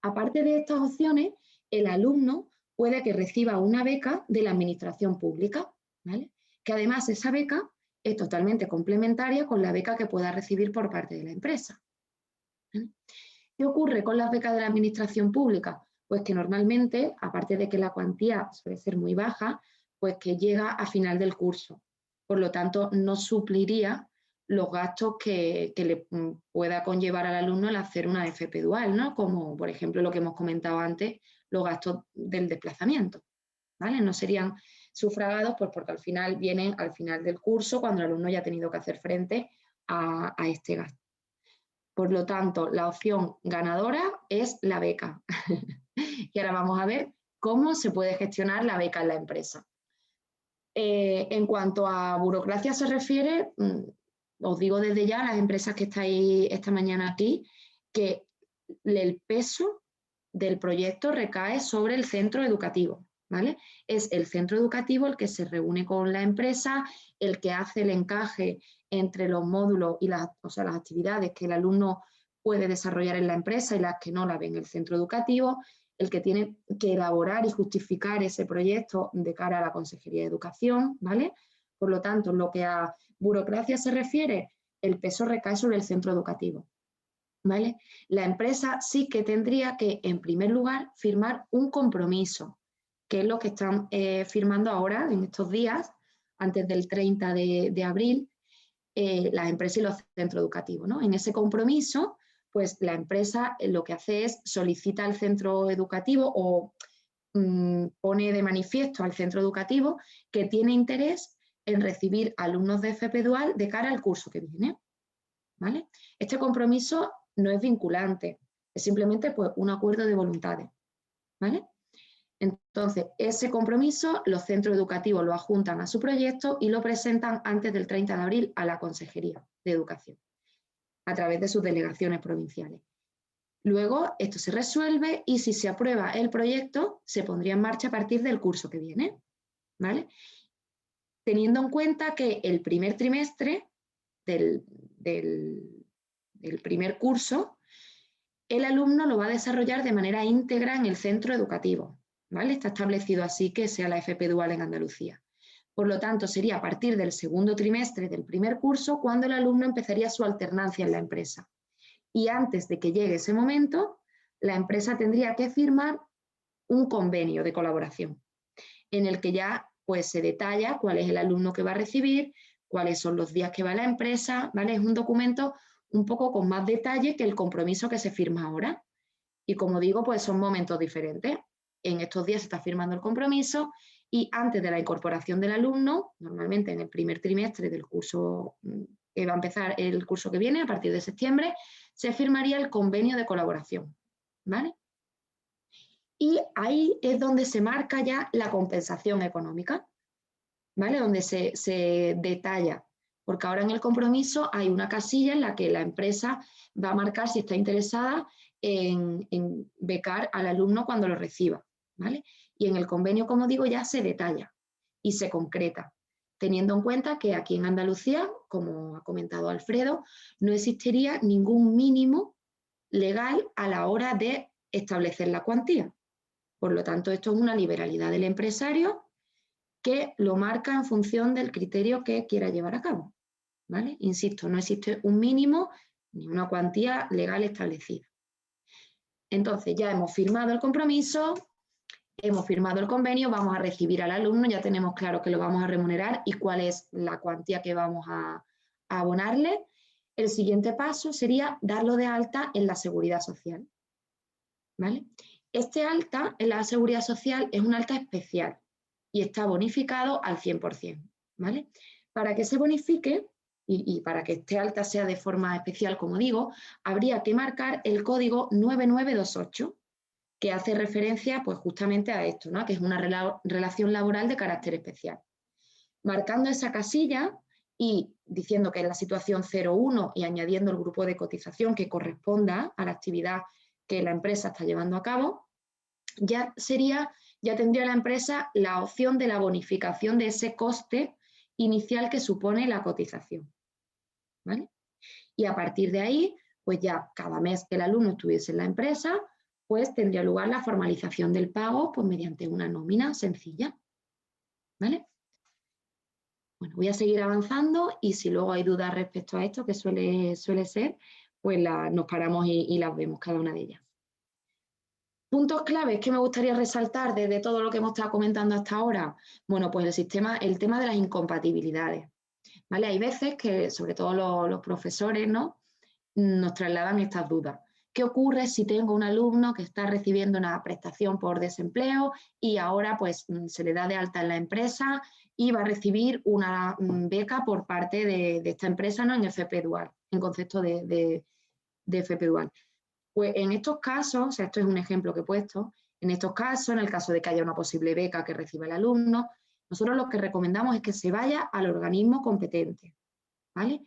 Aparte de estas opciones, el alumno puede que reciba una beca de la administración pública, ¿vale? Que además esa beca es totalmente complementaria con la beca que pueda recibir por parte de la empresa, ¿vale? ¿Qué ocurre con las becas de la administración pública? Pues que normalmente, aparte de que la cuantía suele ser muy baja, pues que llega a final del curso. Por lo tanto, no supliría los gastos que le pueda conllevar al alumno el hacer una FP Dual, ¿no? Como, por ejemplo, lo que hemos comentado antes, los gastos del desplazamiento, ¿vale? No serían sufragados pues porque al final vienen al final del curso cuando el alumno ya ha tenido que hacer frente a este gasto. Por lo tanto, la opción ganadora es la beca. Y ahora vamos a ver cómo se puede gestionar la beca en la empresa. En cuanto a burocracia se refiere, os digo desde ya, las empresas que estáis esta mañana aquí, que el peso del proyecto recae sobre el centro educativo, ¿vale? Es el centro educativo el que se reúne con la empresa, el que hace el encaje entre los módulos y las actividades que el alumno puede desarrollar en la empresa y las que no la ven en el centro educativo, el que tiene que elaborar y justificar ese proyecto de cara a la Consejería de Educación, ¿vale? Por lo tanto, en lo que a burocracia se refiere, el peso recae sobre el centro educativo, ¿vale? La empresa sí que tendría que, en primer lugar, firmar un compromiso, que es lo que están firmando ahora, en estos días, antes del 30 de abril, las empresas y los centros educativos, ¿no? En ese compromiso, pues la empresa lo que hace es solicita al centro educativo o pone de manifiesto al centro educativo que tiene interés en recibir alumnos de FP Dual de cara al curso que viene, ¿vale? Este compromiso no es vinculante, es simplemente pues, un acuerdo de voluntades, ¿vale? Entonces, ese compromiso los centros educativos lo adjuntan a su proyecto y lo presentan antes del 30 de abril a la Consejería de Educación, a través de sus delegaciones provinciales. Luego, esto se resuelve y si se aprueba el proyecto, se pondría en marcha a partir del curso que viene, ¿vale? Teniendo en cuenta que el primer trimestre del del primer curso, el alumno lo va a desarrollar de manera íntegra en el centro educativo, ¿vale? Está establecido así que sea la FP Dual en Andalucía. Por lo tanto, sería a partir del segundo trimestre del primer curso cuando el alumno empezaría su alternancia en la empresa. Y antes de que llegue ese momento, la empresa tendría que firmar un convenio de colaboración en el que ya pues, se detalla cuál es el alumno que va a recibir, cuáles son los días que va a la empresa, ¿vale? Es un documento un poco con más detalle que el compromiso que se firma ahora. Y como digo, pues son momentos diferentes. En estos días se está firmando el compromiso y antes de la incorporación del alumno, normalmente en el primer trimestre del curso que va a empezar el curso que viene, a partir de septiembre, se firmaría el convenio de colaboración, ¿vale? Y ahí es donde se marca ya la compensación económica, ¿vale? Donde se detalla, porque ahora en el compromiso hay una casilla en la que la empresa va a marcar si está interesada en becar al alumno cuando lo reciba, ¿vale? Y en el convenio, como digo, ya se detalla y se concreta, teniendo en cuenta que aquí en Andalucía, como ha comentado Alfredo, no existiría ningún mínimo legal a la hora de establecer la cuantía. Por lo tanto, esto es una liberalidad del empresario que lo marca en función del criterio que quiera llevar a cabo, ¿vale? Insisto, no existe un mínimo ni una cuantía legal establecida. Entonces, ya hemos firmado el compromiso, hemos firmado el convenio, vamos a recibir al alumno, ya tenemos claro que lo vamos a remunerar y cuál es la cuantía que vamos a abonarle. El siguiente paso sería darlo de alta en la Seguridad Social, ¿vale? Este alta en la Seguridad Social es un alta especial y está bonificado al 100%, ¿vale? Para que se bonifique y para que este alta sea de forma especial, como digo, habría que marcar el código 9928, que hace referencia pues, justamente a esto, ¿no? Que es una relación laboral de carácter especial. Marcando esa casilla y diciendo que es la situación 01 y añadiendo el grupo de cotización que corresponda a la actividad que la empresa está llevando a cabo, ya tendría la empresa la opción de la bonificación de ese coste inicial que supone la cotización, ¿vale? Y a partir de ahí, pues ya cada mes que el alumno estuviese en la empresa, pues tendría lugar la formalización del pago pues mediante una nómina sencilla, ¿vale? Bueno, voy a seguir avanzando y si luego hay dudas respecto a esto, que suele ser, pues nos paramos y las vemos cada una de ellas. Puntos claves que me gustaría resaltar desde todo lo que hemos estado comentando hasta ahora. Bueno, pues el tema de las incompatibilidades, ¿vale? Hay veces que, sobre todo los profesores, ¿no?, nos trasladan estas dudas. ¿Qué ocurre si tengo un alumno que está recibiendo una prestación por desempleo y ahora pues se le da de alta en la empresa y va a recibir una beca por parte de esta empresa, ¿no?, en FP Dual, en concepto de FP Dual? Pues en estos casos, o sea, esto es un ejemplo que he puesto, en estos casos, en el caso de que haya una posible beca que reciba el alumno, nosotros lo que recomendamos es que se vaya al organismo competente, ¿vale?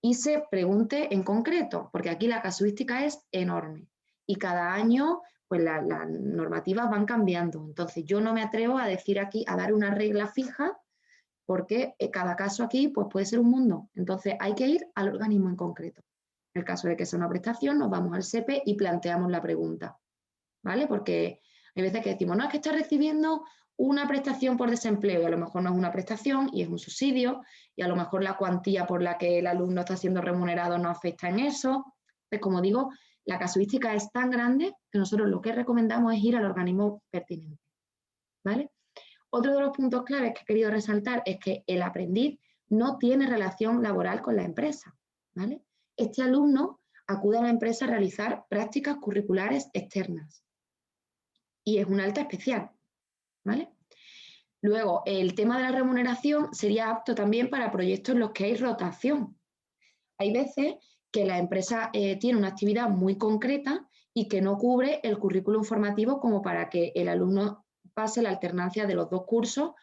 Y se pregunte en concreto, porque aquí la casuística es enorme y cada año pues las normativas van cambiando. Entonces yo no me atrevo a decir aquí, a dar una regla fija, porque cada caso aquí pues puede ser un mundo. Entonces hay que ir al organismo en concreto. En el caso de que sea una prestación, nos vamos al SEPE y planteamos la pregunta, ¿vale? Porque hay veces que decimos, no, es que está recibiendo una prestación por desempleo y a lo mejor no es una prestación y es un subsidio y a lo mejor la cuantía por la que el alumno está siendo remunerado no afecta en eso. Pues como digo, la casuística es tan grande que nosotros lo que recomendamos es ir al organismo pertinente, ¿vale? Otro de los puntos claves que he querido resaltar es que el aprendiz no tiene relación laboral con la empresa, ¿vale? Este alumno acude a la empresa a realizar prácticas curriculares externas y es un alta especial, ¿vale? Luego, el tema de la remuneración sería apto también para proyectos en los que hay rotación. Hay veces que la empresa tiene una actividad muy concreta y que no cubre el currículum formativo como para que el alumno pase la alternancia de los dos cursos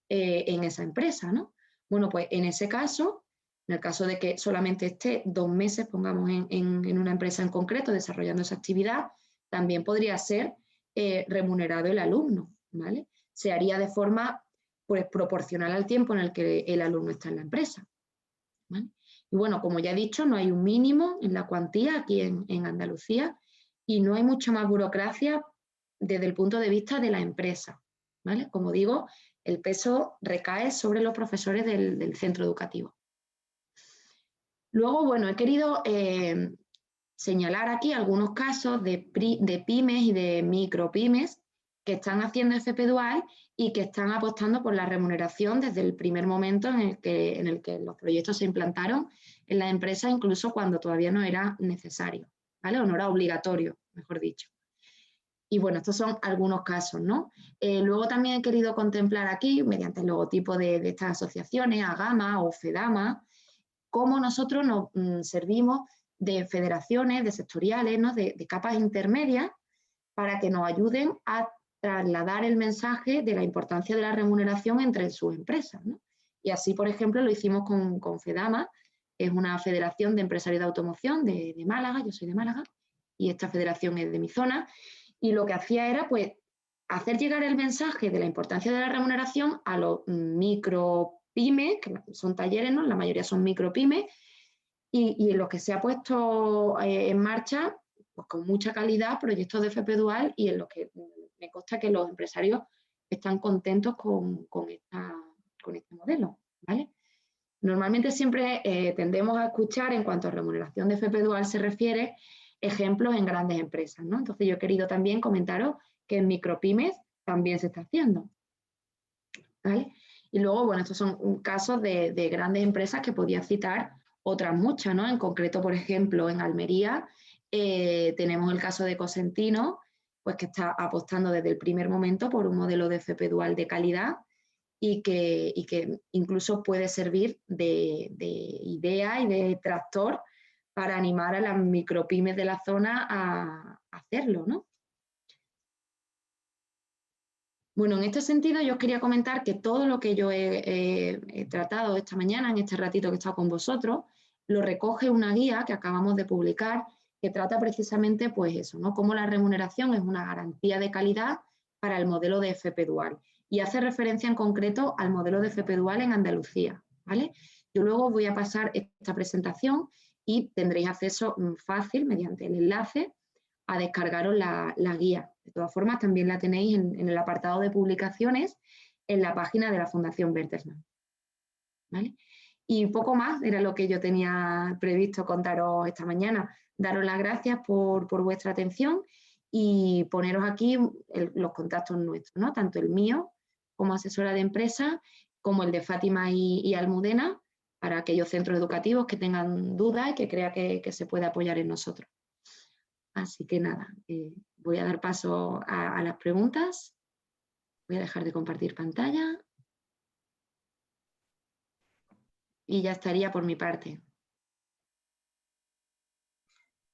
en esa empresa, ¿no? Bueno, pues en ese caso, en el caso de que solamente esté 2 meses, pongamos en una empresa en concreto desarrollando esa actividad, también podría ser remunerado el alumno, ¿vale? Se haría de forma pues, proporcional al tiempo en el que el alumno está en la empresa. ¿vale? Y bueno, como ya he dicho, no hay un mínimo en la cuantía aquí en Andalucía y no hay mucha más burocracia desde el punto de vista de la empresa, ¿vale? Como digo, el peso recae sobre los profesores del centro educativo. Luego, bueno, he querido señalar aquí algunos casos de pymes y de micropymes que están haciendo FP Dual y que están apostando por la remuneración desde el primer momento en el que los proyectos se implantaron en la empresa, incluso cuando todavía no era necesario, ¿vale? O no era obligatorio, mejor dicho. Y bueno, estos son algunos casos, ¿no? Luego también he querido contemplar aquí, mediante el logotipo de estas asociaciones, AGAMA o FEDAMA, cómo nosotros nos servimos de federaciones, de sectoriales, ¿no? de capas intermedias, para que nos ayuden a trasladar el mensaje de la importancia de la remuneración entre sus empresas, ¿no? Y así, por ejemplo, lo hicimos con FEDAMA, que es una federación de empresarios de automoción de Málaga, yo soy de Málaga, y esta federación es de mi zona, y lo que hacía era, pues, hacer llegar el mensaje de la importancia de la remuneración a los micropymes, que son talleres, ¿no? La mayoría son micropymes, y en los que se ha puesto en marcha, pues con mucha calidad, proyectos de FP Dual, y en los que me consta que los empresarios están contentos con este modelo, ¿vale? Normalmente siempre tendemos a escuchar, en cuanto a remuneración de FP Dual se refiere, ejemplos en grandes empresas, ¿no? Entonces yo he querido también comentaros que en micropymes también se está haciendo, ¿vale? Y luego, bueno, estos son casos de grandes empresas que podía citar otras muchas, ¿no? En concreto, por ejemplo, en Almería tenemos el caso de Cosentino, pues que está apostando desde el primer momento por un modelo de FP Dual de calidad y que incluso puede servir de idea y de tractor para animar a las micropymes de la zona a hacerlo, ¿no? Bueno, en este sentido yo os quería comentar que todo lo que yo he tratado esta mañana, en este ratito que he estado con vosotros, lo recoge una guía que acabamos de publicar que trata precisamente pues eso, ¿no? Cómo la remuneración es una garantía de calidad para el modelo de FP Dual y hace referencia en concreto al modelo de FP Dual en Andalucía, ¿vale? Yo luego voy a pasar esta presentación y tendréis acceso fácil mediante el enlace a descargaros la guía. De todas formas, también la tenéis en el apartado de publicaciones en la página de la Fundación Bertelsmann, ¿vale? Y poco más era lo que yo tenía previsto contaros esta mañana. Daros las gracias por vuestra atención y poneros aquí los contactos nuestros, ¿no? Tanto el mío como asesora de empresa, como el de Fátima y Almudena, para aquellos centros educativos que tengan dudas y que crean que se puede apoyar en nosotros. Así que nada, voy a dar paso a las preguntas. Voy a dejar de compartir pantalla. Y ya estaría por mi parte.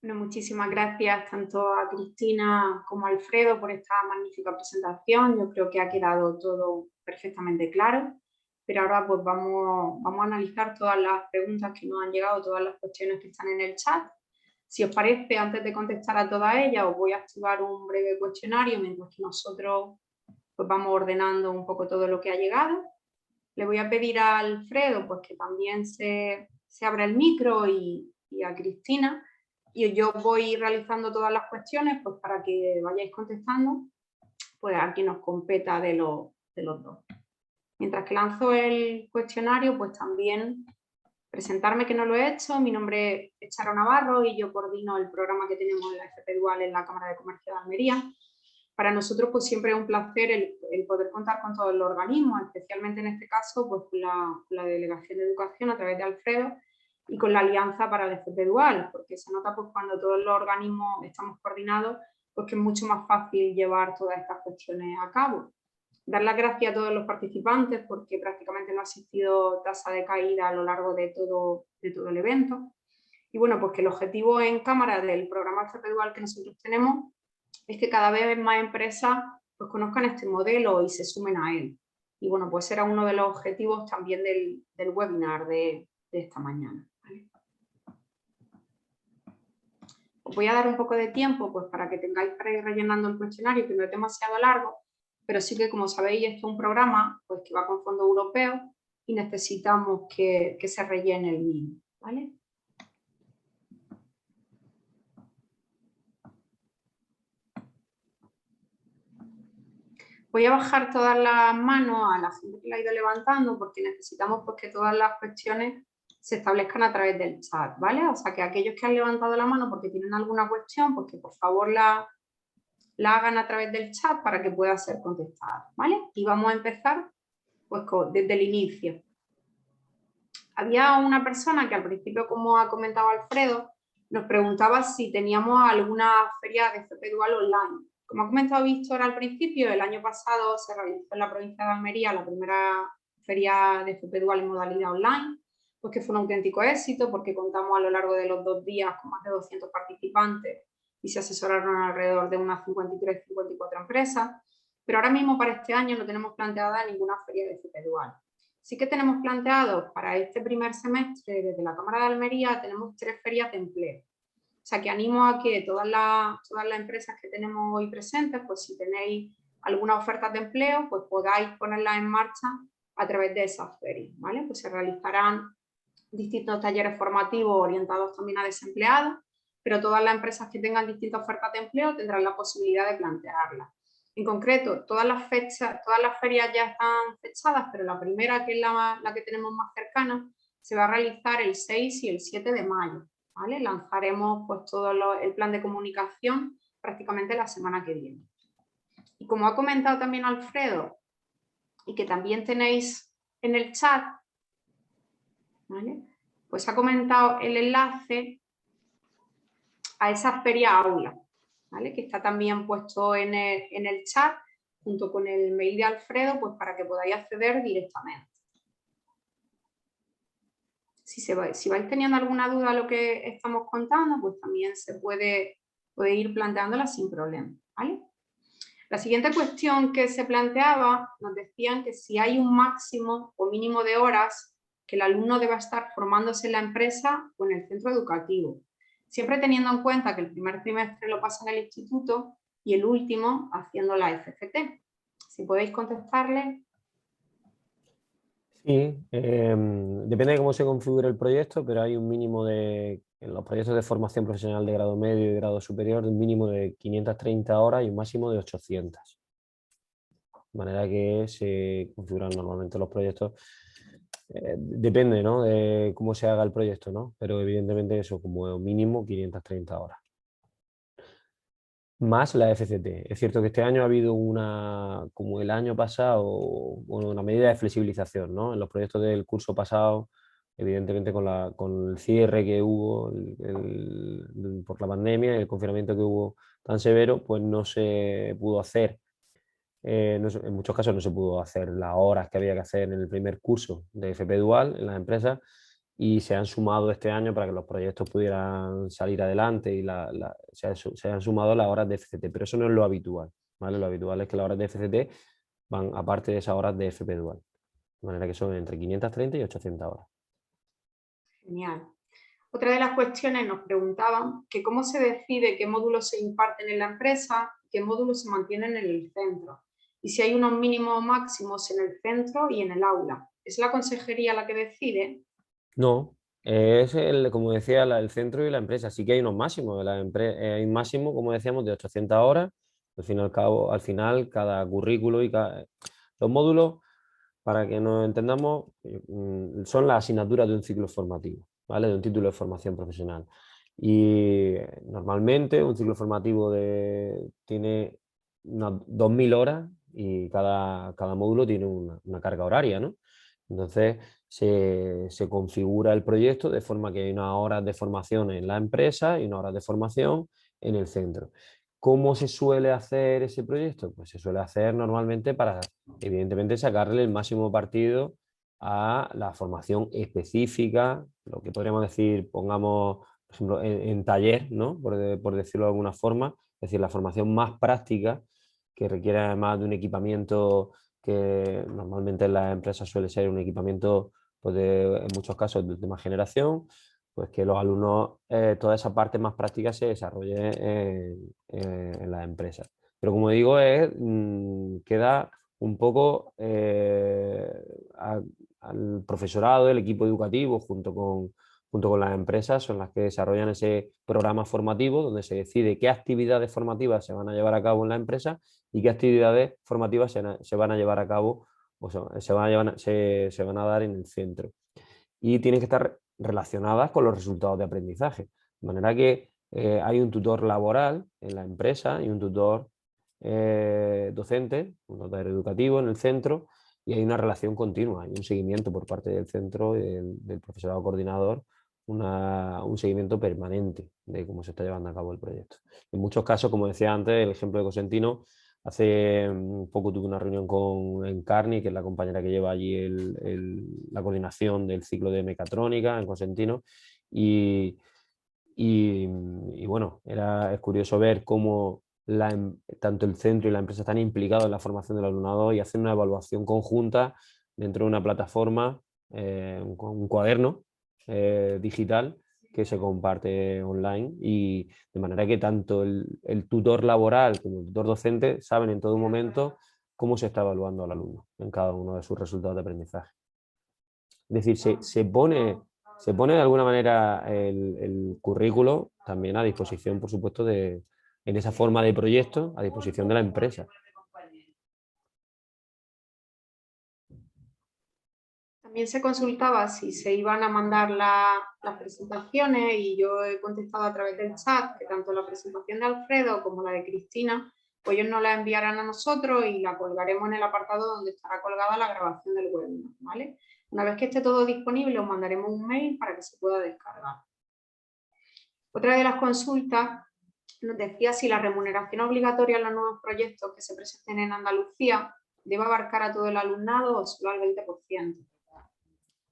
Bueno, muchísimas gracias tanto a Cristina como a Alfredo por esta magnífica presentación. Yo creo que ha quedado todo perfectamente claro, pero ahora pues vamos a analizar todas las preguntas que nos han llegado, todas las cuestiones que están en el chat. Si os parece, antes de contestar a todas ellas, os voy a activar un breve cuestionario mientras que nosotros pues vamos ordenando un poco todo lo que ha llegado. Le voy a pedir a Alfredo pues que también se abra el micro y a Cristina. Y yo voy realizando todas las cuestiones pues para que vayáis contestando, pues a quien nos competa de los dos. Mientras que lanzo el cuestionario, pues también presentarme, que no lo he hecho. Mi nombre es Charo Navarro y yo coordino el programa que tenemos en la FP Dual en la Cámara de Comercio de Almería. Para nosotros pues siempre es un placer el poder contar con todos los organismos, especialmente en este caso pues la Delegación de Educación a través de Alfredo y con la Alianza para el FP Dual, porque se nota pues cuando todos los organismos estamos coordinados, pues que es mucho más fácil llevar todas estas cuestiones a cabo. Dar las gracias a todos los participantes porque prácticamente no ha existido tasa de caída a lo largo de todo el evento. Y bueno, pues que el objetivo en cámara del programa FP Dual que nosotros tenemos es que cada vez más empresas pues conozcan este modelo y se sumen a él. Y bueno, pues era uno de los objetivos también del webinar de esta mañana. ¿Vale? Os voy a dar un poco de tiempo pues para que tengáis para ir rellenando el cuestionario, que no es demasiado largo, pero sí que, como sabéis, esto es un programa pues que va con fondos europeos y necesitamos que se rellene el mismo, ¿vale? Voy a bajar todas las manos a la gente que la ha ido levantando porque necesitamos pues, que todas las cuestiones se establezcan a través del chat, ¿vale? O sea, que aquellos que han levantado la mano porque tienen alguna cuestión, pues que por favor la hagan a través del chat para que pueda ser contestada, ¿vale? Y vamos a empezar pues, desde el inicio. Había una persona que al principio, como ha comentado Alfredo, nos preguntaba si teníamos alguna feria de FP Dual online. Como ha comentado Víctor al principio, el año pasado se realizó en la provincia de Almería la primera feria de FP Dual en modalidad online, pues que fue un auténtico éxito porque contamos a lo largo de los 2 días con más de 200 participantes y se asesoraron alrededor de unas 53-54 empresas, pero ahora mismo para este año no tenemos planteada ninguna feria de FP Dual. Sí que tenemos planteado para este primer semestre desde la Cámara de Almería, tenemos 3 ferias de empleo. O sea, que animo a que todas las empresas que tenemos hoy presentes, pues si tenéis alguna oferta de empleo, pues podáis ponerlas en marcha a través de esas ferias, ¿vale? Pues se realizarán distintos talleres formativos orientados también a desempleados, pero todas las empresas que tengan distintas ofertas de empleo tendrán la posibilidad de plantearlas. En concreto, todas las ferias ya están fechadas, pero la primera, que es la que tenemos más cercana, se va a realizar el 6 y el 7 de mayo. ¿Vale? Lanzaremos pues, todo el plan de comunicación prácticamente la semana que viene. Y como ha comentado también Alfredo, y que también tenéis en el chat, ¿vale? Pues ha comentado el enlace a esa feria aula, ¿vale? Que está también puesto en el chat, junto con el mail de Alfredo, pues para que podáis acceder directamente. Si vais teniendo alguna duda a lo que estamos contando, pues también se puede ir planteándola sin problema, ¿vale? La siguiente cuestión que se planteaba, nos decían que si hay un máximo o mínimo de horas que el alumno deba estar formándose en la empresa o en el centro educativo, siempre teniendo en cuenta que el primer trimestre lo pasa en el instituto y el último haciendo la FCT. Si podéis contestarle. Sí, depende de cómo se configure el proyecto, pero hay un mínimo en los proyectos de formación profesional de grado medio y de grado superior, un mínimo de 530 horas y un máximo de 800. De manera que se configuran normalmente los proyectos. Depende, ¿no?, de cómo se haga el proyecto, ¿no? Pero evidentemente eso, como mínimo 530 horas. Más la FCT. Es cierto que este año ha habido como el año pasado, bueno, una medida de flexibilización, ¿no? En los proyectos del curso pasado, evidentemente con el cierre que hubo por la pandemia y el confinamiento que hubo tan severo, pues no se pudo hacer, en muchos casos no se pudo hacer las horas que había que hacer en el primer curso de FP Dual en las empresas, y se han sumado este año para que los proyectos pudieran salir adelante y se han sumado las horas de FCT, pero eso no es lo habitual, ¿vale? Lo habitual es que las horas de FCT van aparte de esas horas de FP Dual, de manera que son entre 530 y 800 horas. Genial. Otra de las cuestiones nos preguntaban que cómo se decide qué módulos se imparten en la empresa, qué módulos se mantienen en el centro, y si hay unos mínimos o máximos en el centro y en el aula. ¿Es la consejería la que decide? No, es como decía, el centro y la empresa. Sí que hay unos máximos. Hay un máximo, como decíamos, de 800 horas. Al final, cada currículo y los módulos, para que nos entendamos, son las asignaturas de un ciclo formativo, ¿vale? De un título de formación profesional. Y normalmente un ciclo formativo tiene unas 2000 horas y cada módulo tiene una carga horaria, ¿no? Entonces se configura el proyecto de forma que hay unas horas de formación en la empresa y unas horas de formación en el centro. ¿Cómo se suele hacer ese proyecto? Pues se suele hacer normalmente para, evidentemente, sacarle el máximo partido a la formación específica, lo que podríamos decir, pongamos, por ejemplo, en taller, ¿no? Por decirlo de alguna forma, es decir, la formación más práctica, que requiere además de un equipamiento que normalmente en las empresas suele ser un equipamiento, pues en muchos casos de última generación, pues que los alumnos, toda esa parte más práctica se desarrolle en las empresas. Pero como digo, queda un poco al profesorado, el equipo educativo, junto con las empresas, son las que desarrollan ese programa formativo donde se decide qué actividades formativas se van a llevar a cabo en la empresa y qué actividades formativas se van a llevar a cabo o se van a dar en el centro. Y tienen que estar relacionadas con los resultados de aprendizaje. De manera que hay un tutor laboral en la empresa y un tutor docente, un tutor educativo en el centro, y hay una relación continua, hay un seguimiento por parte del centro y del profesorado coordinador, un seguimiento permanente de cómo se está llevando a cabo el proyecto. En muchos casos, como decía antes, el ejemplo de Cosentino, hace un poco tuve una reunión con Encarni, que es la compañera que lleva allí la coordinación del ciclo de mecatrónica en Cosentino, y bueno, es curioso ver cómo tanto el centro y la empresa están implicados en la formación del alumnado y hacen una evaluación conjunta dentro de una plataforma, un cuaderno digital que se comparte online, y de manera que tanto el tutor laboral como el tutor docente saben en todo momento cómo se está evaluando al alumno en cada uno de sus resultados de aprendizaje. Es decir, se pone de alguna manera el currículo también a disposición, por supuesto, en esa forma de proyecto, a disposición de la empresa. También se consultaba si se iban a mandar las presentaciones, y yo he contestado a través del chat que tanto la presentación de Alfredo como la de Cristina, pues ellos nos la enviarán a nosotros y la colgaremos en el apartado donde estará colgada la grabación del webinar, ¿vale? Una vez que esté todo disponible, os mandaremos un mail para que se pueda descargar. Otra de las consultas nos decía si la remuneración obligatoria en los nuevos proyectos que se presenten en Andalucía debe abarcar a todo el alumnado o solo al 20%.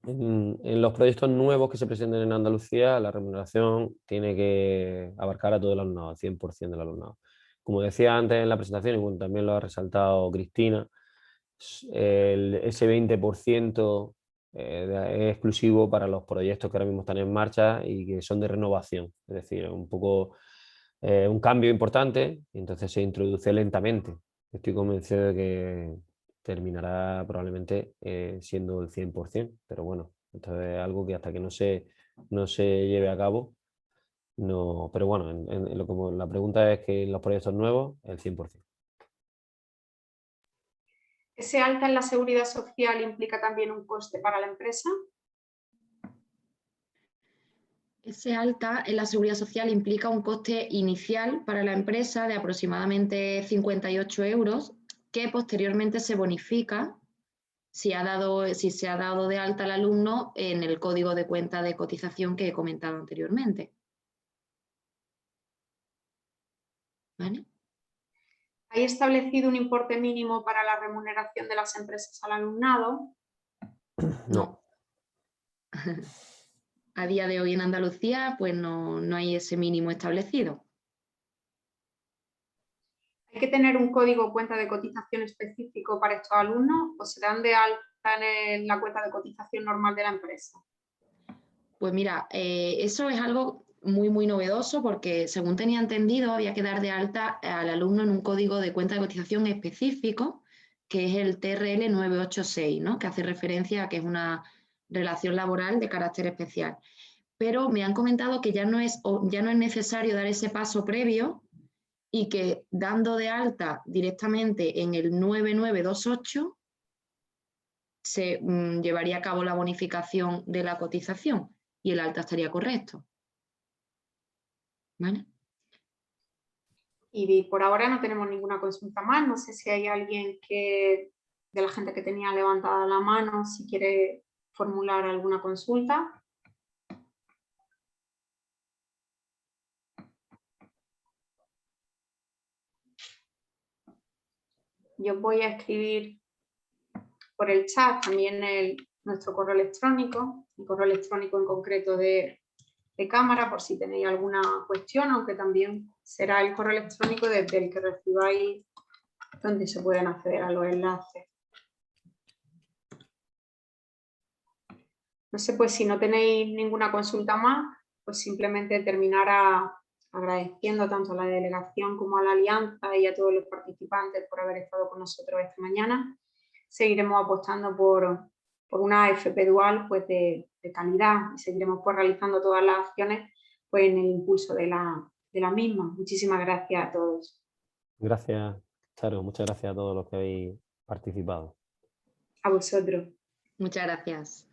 En los proyectos nuevos que se presenten en Andalucía, la remuneración tiene que abarcar a todo el alumnado, al 100% del alumnado. Como decía antes en la presentación, y bueno, también lo ha resaltado Cristina, ese 20% es exclusivo para los proyectos que ahora mismo están en marcha y que son de renovación. Es decir, un poco un cambio importante, y entonces se introduce lentamente. Estoy convencido de que terminará probablemente siendo el 100%, pero bueno, esto es algo que hasta que no se lleve a cabo, no. Pero bueno, como la pregunta es que en los proyectos nuevos, el 100%. ¿Ese alta en la seguridad social implica también un coste para la empresa? Ese alta en la seguridad social implica un coste inicial para la empresa de aproximadamente 58 euros, que posteriormente se bonifica si se ha dado de alta al alumno en el código de cuenta de cotización que he comentado anteriormente. ¿Vale? ¿Hay establecido un importe mínimo para la remuneración de las empresas al alumnado? No. A día de hoy en Andalucía, pues no hay ese mínimo establecido. ¿Hay que tener un código cuenta de cotización específico para estos alumnos o se dan de alta en la cuenta de cotización normal de la empresa? Pues mira, eso es algo muy novedoso, porque según tenía entendido había que dar de alta al alumno en un código de cuenta de cotización específico, que es el TRL 986, ¿no? Que hace referencia a que es una relación laboral de carácter especial. Pero me han comentado que ya no es necesario dar ese paso previo, y que dando de alta directamente en el 9928 se llevaría a cabo la bonificación de la cotización y el alta estaría correcto. ¿Vale? Y por ahora no tenemos ninguna consulta más. No sé si hay alguien de la gente que tenía levantada la mano, si quiere formular alguna consulta. Yo voy a escribir por el chat también nuestro correo electrónico, el correo electrónico en concreto de cámara, por si tenéis alguna cuestión, aunque también será el correo electrónico desde el que recibáis, donde se pueden acceder a los enlaces. No sé, pues si no tenéis ninguna consulta más, pues simplemente terminar agradeciendo tanto a la delegación como a la alianza y a todos los participantes por haber estado con nosotros esta mañana. Seguiremos apostando por por una FP dual pues de calidad, y seguiremos pues realizando todas las acciones pues en el impulso de la misma. Muchísimas gracias a todos. Gracias, Charo. Muchas gracias a todos los que habéis participado. A vosotros. Muchas gracias.